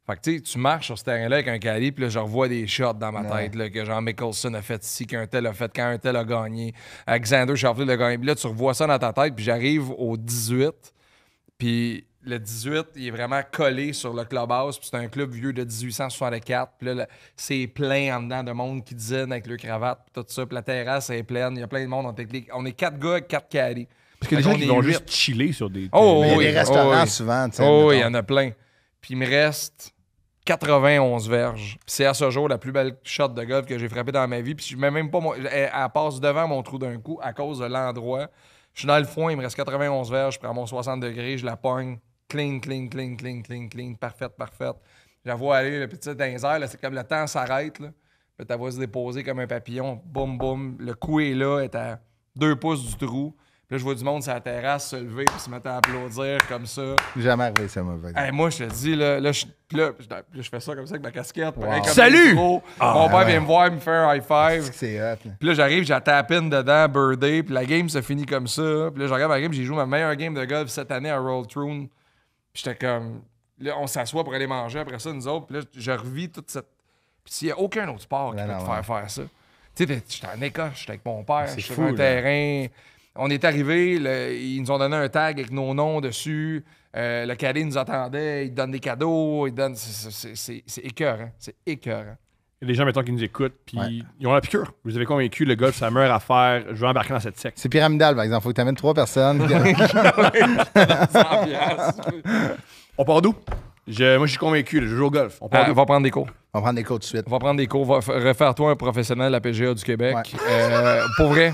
Fait que, tu sais, tu marches sur ce terrain-là avec un caddie, puis là, je revois des shots dans ma tête, là, que Jean Mickelson a fait ici, qu'un tel a fait, quand un tel a gagné, Alexander Schauffele a gagné. Puis là, tu revois ça dans ta tête, puis j'arrive au 18, puis le 18, il est vraiment collé sur le clubhouse, puis c'est un club vieux de 1864. Puis là, c'est plein en dedans de monde qui dîne avec leur cravate, puis tout ça. Puis la terrasse est pleine, il y a plein de monde. On est 4 gars, 4 caddies. Parce que les gens qui vont juste chiller sur des... il y a des restaurants souvent. Oui, il y en a plein. Puis il me reste 91 verges. Puis c'est à ce jour la plus belle shot de golf que j'ai frappée dans ma vie. Puis je mets même pas... Elle passe devant mon trou d'un coup à cause de l'endroit. Je suis dans le foin, il me reste 91 verges, je prends mon 60 degrés, je la pogne. Clean, parfaite. Je la vois aller, le petit dans les airs, là, c'est comme le temps s'arrête, là. Puis elle va se déposer comme un papillon, boum, boum. Le coup est là, elle est à 2 pouces du trou. Puis là, je vois du monde sur la terrasse se lever puis se mettre à applaudir comme ça. Jamais arrivé ça, moi. Moi, je te dis, je fais ça comme ça avec ma casquette. Wow. Comme salut! Mon père vient me voir, me faire un high five. C'est hot. Puis là, j'arrive, j'ai la tapine dedans, birdie, puis la game se finit comme ça. Puis là, je regarde la game, j'ai joué ma meilleure game de golf cette année à Royal Troon. Puis j'étais comme... Là, on s'assoit pour aller manger après ça, nous autres. Puis là, je revis toute cette... Puis il n'y a aucun autre sport qui peut te faire ça. Tu sais, j'étais en Écosse, j'étais avec mon père, j'étais sur un terrain. On est arrivés, ils nous ont donné un tag avec nos noms dessus. Le cadet nous attendait, il donne des cadeaux, c'est écœurant. C'est écœurant. Il y a des gens, mettons, qui nous écoutent, puis ils ont la piqûre. Vous avez convaincu, le golf, c'est la meilleure affaire. Je veux embarquer dans cette secte. C'est pyramidal, par exemple. Faut que tu amènes 3 personnes. On part d'où? Moi, je suis convaincu. Je joue au golf. On va prendre des cours. On va prendre des cours tout de suite. On va prendre des cours. Refaire-toi un professionnel de la PGA du Québec. Pour vrai.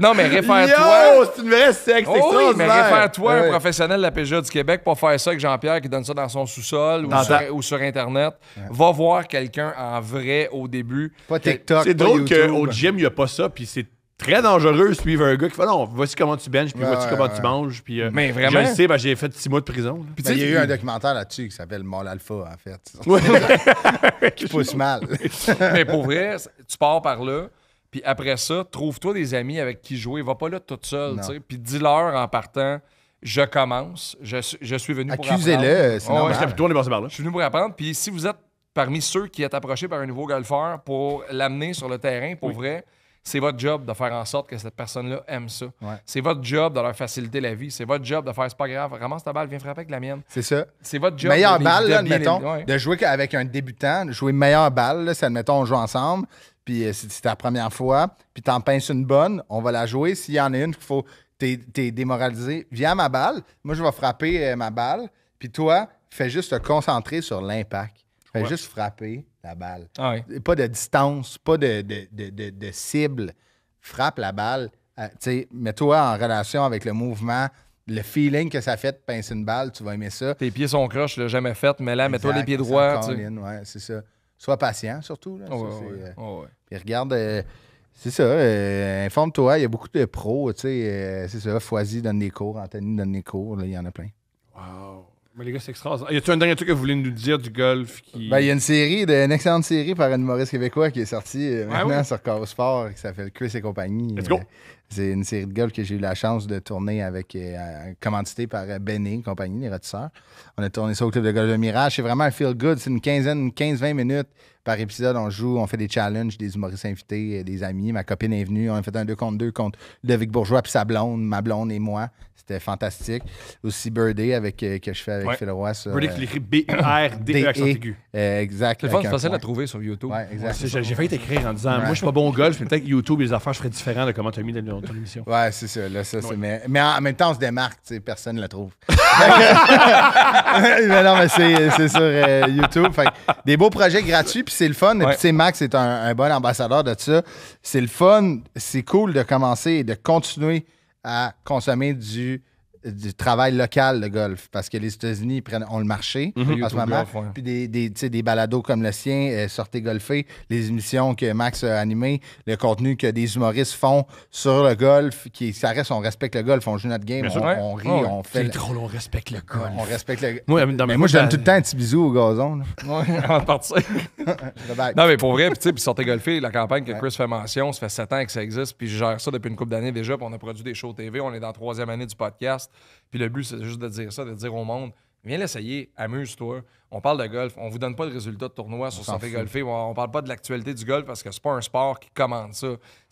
Non, mais réfère-toi. Yo, c'est une vraie secte. Oui, mais réfère-toi un professionnel de la PGA du Québec pour faire ça avec Jean-Pierre qui donne ça dans son sous-sol ou sur Internet. Va voir quelqu'un en vrai au début. Pas TikTok. C'est drôle qu'au gym, il n'y a pas ça, puis c'est très dangereux suivre un gars qui fait non, voici comment tu benches, puis voici comment tu manges. Puis, mais vraiment. Je le sais, j'ai fait 6 mois de prison. Puis il y a eu un documentaire là-dessus qui s'appelle Mall Alpha, en fait. Qui pousse mal. Mais pour vrai, tu pars par là, puis après ça, trouve-toi des amis avec qui jouer. Va pas là toute seule, tu sais. Puis dis-leur en partant, je commence, je suis venu pour apprendre. Accusez-le, c'est normal. Plutôt, on est passé par là. Je suis venu pour apprendre, puis si vous êtes parmi ceux qui êtes approchés par un nouveau golfeur pour l'amener sur le terrain, pour vrai, c'est votre job de faire en sorte que cette personne-là aime ça. Ouais. C'est votre job de leur faciliter la vie. C'est votre job de faire, c'est pas grave, ramasse ta balle, viens frapper avec la mienne. C'est ça. C'est votre job. Meilleure balle, là, admettons, de jouer avec un débutant, de jouer meilleure balle, là, c'est, admettons, on joue ensemble, puis c'est ta première fois, puis t'en pinces une bonne, on va la jouer. S'il y en a une qu'il faut, t'es démoralisé, viens à ma balle, moi je vais frapper ma balle, puis toi, fais juste te concentrer sur l'impact. Fais juste frapper la balle. Pas de distance, pas de cible. Frappe la balle. Mets-toi en relation avec le mouvement, le feeling que ça fait de pincer une balle, tu vas aimer ça. Tes pieds sont croches, tu l'as jamais fait, mais là, mets-toi les pieds droits. C'est ça. Sois patient, surtout. Là. Puis regarde, c'est ça, informe-toi, il y a beaucoup de pros, c'est ça, Foisy donne des cours, Anthony donne des cours, il y en a plein. Wow. Mais les gars, c'est extraordinaire. Y a-tu un dernier truc que vous voulez nous dire du golf qui... Il y a une excellente série par un humoriste québécois qui est sortie maintenant sur Cause Sport qui s'appelle Chris et compagnie. Let's go! C'est une série de golf que j'ai eu la chance de tourner avec, commandité par Benny, compagnie, les Rôtisseurs. On a tourné ça au club de golf de Mirage. C'est vraiment un feel-good. C'est une 15-20 minutes par épisode. On joue, on fait des challenges, des humoristes invités, des amis. Ma copine est venue. On a fait un 2 contre 2 contre Ludovic Bourgeois puis sa blonde, ma blonde et moi. C'était fantastique. Aussi Birdie que je fais avec Phil Roy. Birdie qui l'écrit B-U-R-D-E accent aigu. Exact. C'est facile à trouver sur YouTube. Ouais, exact. J'ai failli t'écrire en disant moi je suis pas bon au golf, mais peut-être que YouTube les affaires je ferais différent de comment tu as mis dans ton émission. Ouais, c'est ça. Là, mais en même temps, on se démarque, personne ne le trouve. Mais non, mais c'est sur YouTube. Fait, des beaux projets gratuits. puis c'est le fun. Et puis, tu sais, Max est un bon ambassadeur de ça. C'est le fun. C'est cool de commencer et de continuer à consommer du travail local de golf. Parce que les États-Unis ont le marché en ce moment. Golf, ouais. Puis des balados comme le sien, Sortez golfer, les émissions que Max a animées, le contenu que des humoristes font sur le golf, ça reste, on respecte le golf, on joue notre game, on rit, on fait... C'est drôle, on respecte le golf. On respecte le... Moi, je donne tout le temps un petit bisou au gazon. Là. Ouais, avant de partir. Non, mais pour vrai, puis Sortez golfer, la campagne que Chris fait mention, ça fait 7 ans que ça existe, puis je gère ça depuis une couple d'années déjà, puis on a produit des shows TV, on est dans la 3e année du podcast. Puis le but, c'est juste de dire ça, de dire au monde, viens l'essayer, amuse-toi. On parle de golf, on vous donne pas de résultats de tournoi sur Sortez golfer, on parle pas de l'actualité du golf parce que c'est pas un sport qui commande ça.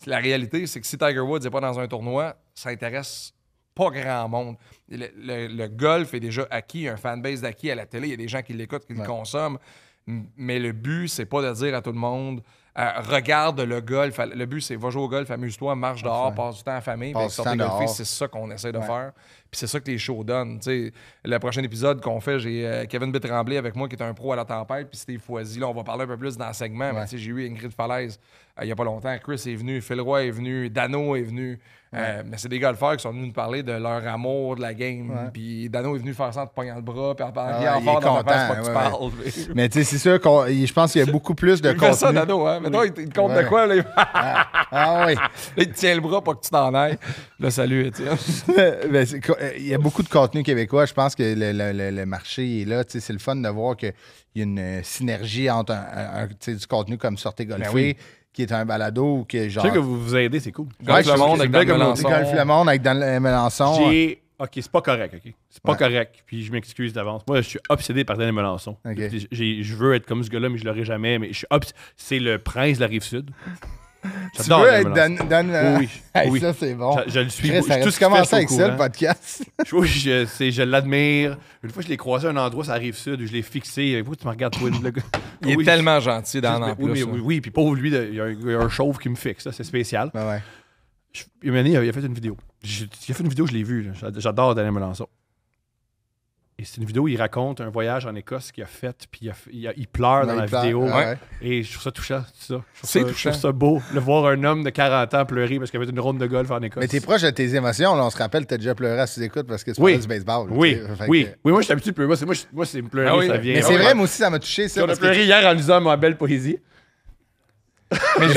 La réalité, c'est que si Tiger Woods n'est pas dans un tournoi, ça intéresse pas grand monde. Le golf est déjà acquis, il y a un fanbase d'acquis à la télé, il y a des gens qui l'écoutent, qui le consomment. Mais le but, c'est pas de dire à tout le monde regarde le golf. Le but, c'est va jouer au golf, amuse-toi, marche dehors, passe du temps en famille. Sortez golfer, c'est ça qu'on essaie de faire. Puis c'est ça que les shows donnent. T'sais, le prochain épisode qu'on fait, j'ai Kevin Bétremblay avec moi qui est un pro à la tempête, puis Steve Foisy. Là, on va parler un peu plus dans le segment. Mais j'ai eu Ingrid Falaise il n'y a pas longtemps. Chris est venu, Phil Roy est venu, Dano est venu. Mais c'est des golfeurs qui sont venus nous parler de leur amour de la game. Puis Dano est venu faire ça en te pognant le bras, puis en parlant fort dans la face, pas que tu parles. Mais tu sais, c'est sûr je pense qu'il y a beaucoup plus de contenu. Il fait ça, Dano, hein? Mettons, il te compte de quoi, là? Oui. Là, il te tient le bras pour que tu t'en ailles. Là, salut, Étienne. Il y a beaucoup de contenu québécois. Je pense que le marché est là. C'est le fun de voir qu'il y a une synergie entre du contenu comme Sortez golfer, qui est un balado que genre... Je sais que vous vous aidez, c'est cool. Golf le monde avec Dan Melançon. Golf le monde avec Dan Melançon. OK, c'est pas correct, OK? C'est pas correct, puis je m'excuse d'avance. Moi, je suis obsédé par Dan Melançon. Okay. Je veux être comme ce gars-là, mais je l'aurai jamais. Mais je suis c'est le prince de la Rive-Sud. Tu veux être Dan... Oui. Ça, c'est bon. Je le suis. Tu commences avec ça, le podcast. Oui, je l'admire. Une fois, je l'ai croisé à un endroit, ça arrive sud, où je l'ai fixé. Tu me regardes, toi, le gars. Il est tellement gentil dans en plus. Oui, puis pauvre lui, il y a un chauve qui me fixe. C'est spécial. Il a fait une vidéo. Il a fait une vidéo, je l'ai vue. J'adore Daniel Melançon. Et c'est une vidéo où il raconte un voyage en Écosse qu'il a fait, puis il pleure dans la vidéo. Et je trouve ça touchant, ça. Je trouve ça beau, de voir un homme de 40 ans pleurer parce qu'il avait une ronde de golf en Écosse. Mais t'es proche de tes émotions, là, on se rappelle, t'as déjà pleuré à sous-écoute parce que tu parlais du baseball. Oui, moi je suis habitué de pleurer. Moi, c'est me pleurer, ça vient. Mais c'est vrai, moi aussi, ça m'a touché, ça. On a pleuré hier en lisant ma belle poésie. Mais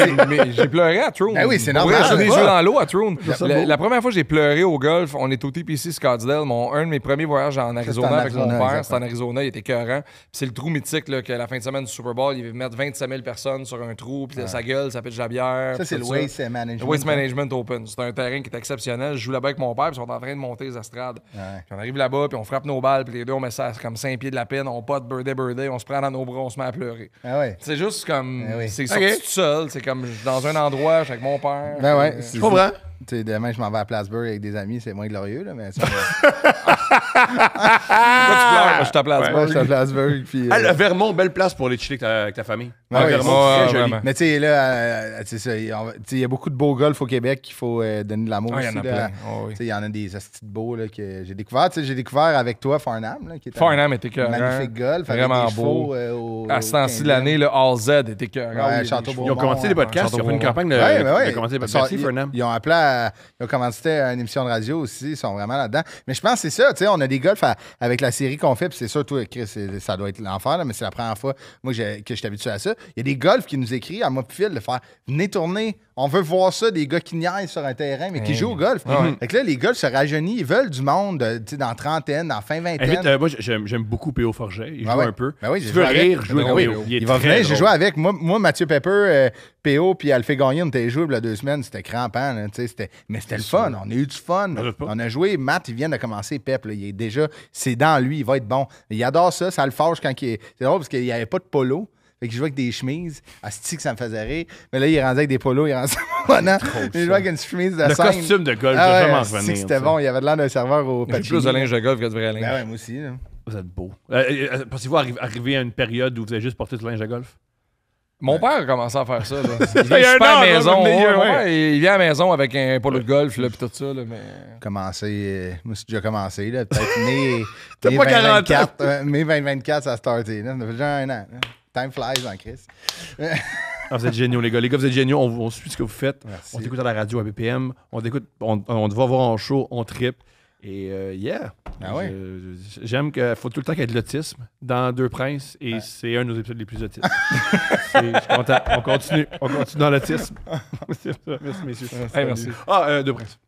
j'ai pleuré à Troon. Ben oui, c'est normal. J'ai des jeux dans l'eau à Troon. La première fois que j'ai pleuré au golf, on est au TPC Scottsdale. Un de mes premiers voyages en Arizona avec mon père, c'était en Arizona, il était écœurant. Puis c'est le trou mythique là, qu'à la fin de semaine du Super Bowl, il va mettre 25 000 personnes sur un trou, puis sa gueule, ça pitche la bière. Ça, c'est le Waste Management. Le Waste Management Open. C'est un terrain qui est exceptionnel. Je joue là-bas avec mon père, puis ils sont en train de monter les estrades. Puis on arrive là-bas, puis on frappe nos balles, puis les deux, on met ça comme 5 pieds de la pine, on pote birdie, on se prend dans nos bras, on se met à pleurer. C'est juste comme. C'est sorti tout seul. C'est comme dans un endroit, je suis avec mon père. Ben ouais. Je comprends. Demain, je m'en vais à Plattsburgh avec des amis, c'est moins glorieux, là, mais ça je suis à Plattsburgh. Je suis à Plattsburgh. Puis, Vermont, belle place pour aller chiller avec ta famille. Vermont, très joli. Mais tu sais, là, il y a beaucoup de beaux golfs au Québec qu'il faut donner de l'amour aussi. Il y en a des astis de beaux là, que j'ai découvert. J'ai découvert avec toi Farnham. Là, qui est Farnham était écœurant. Magnifique golf. Vraiment beau. À ce temps-ci de l'année, le All Z était écœurant. Ils ont commencé les podcasts. Ils ont fait une campagne de commencer les podcasts. Merci, Farnham. Ils ont appelé ils ont commencé une émission de radio aussi. Ils sont vraiment là-dedans. Mais je pense que c'est ça. On a des golfs avec la série qu'on fait. Puis c'est sûr, toi, Chris, ça doit être l'enfer. Mais c'est la première fois moi, que je suis habitué à ça. Il y a des golfs qui nous écrivent à moi puis Phil de faire venez tourner. On veut voir ça, des gars qui niaisent sur un terrain, mais qui jouent au golf. Fait que là, les golfs se rajeunissent. Ils veulent du monde dans trentaine, dans fin vingtaine. Moi, j'aime beaucoup P.O. Forget. Il joue un peu. Oui, tu veux rire, joue avec P.O. Il va venir, j'ai joué avec. Moi, Mathieu Pepper, P.O. puis Alphée Gagné, on était joué il y a 2 semaines. C'était crampant. Là, mais c'était le fun. On a eu du fun. On a joué. Matt, il vient de commencer Pep. Là, il est déjà, c'est dans lui. Il va être bon. Il adore ça. Ça le fâche quand il est. C'est drôle parce qu'il n'y avait pas de polo. Fait qu'il jouait avec des chemises. Asti que ça me faisait rire. Mais là, il est rendu avec des polos. Il est rendu maintenant. Il jouait avec une chemise de le scène. Costume de golf, je vais vraiment revenir. C'était bon. Il avait l'air d'un serveur au Pachini. J'ai plus de linge de golf que de vrai linge. Ben ouais, moi aussi. Là. Vous êtes beau. Pensez-vous arriver à une période où vous avez juste porté du linge de golf? Mon père a commencé à faire ça. Là. Il vient super à la maison. Il vient à la maison avec un polo de golf puis tout ça. Là, mais... moi, c'est déjà commencé. Peut-être mai, T'as pas 40 mai 2024, ça a starté. Là. Ça fait déjà 1 an. Là. Time flies en crise. Ah, vous êtes géniaux, les gars. Les gars, vous êtes géniaux. On suit ce que vous faites. Merci. On t'écoute à la radio à BPM. On t'écoute, on te va voir en show, on trippe. Et yeah. Ah ouais? J'aime qu'il faut tout le temps qu'il y ait de l'autisme dans Deux Princes. Et c'est un de nos épisodes les plus autistes. Je suis content. On continue dans l'autisme. C'est ça. Merci, messieurs. Hey, merci. Deux Princes.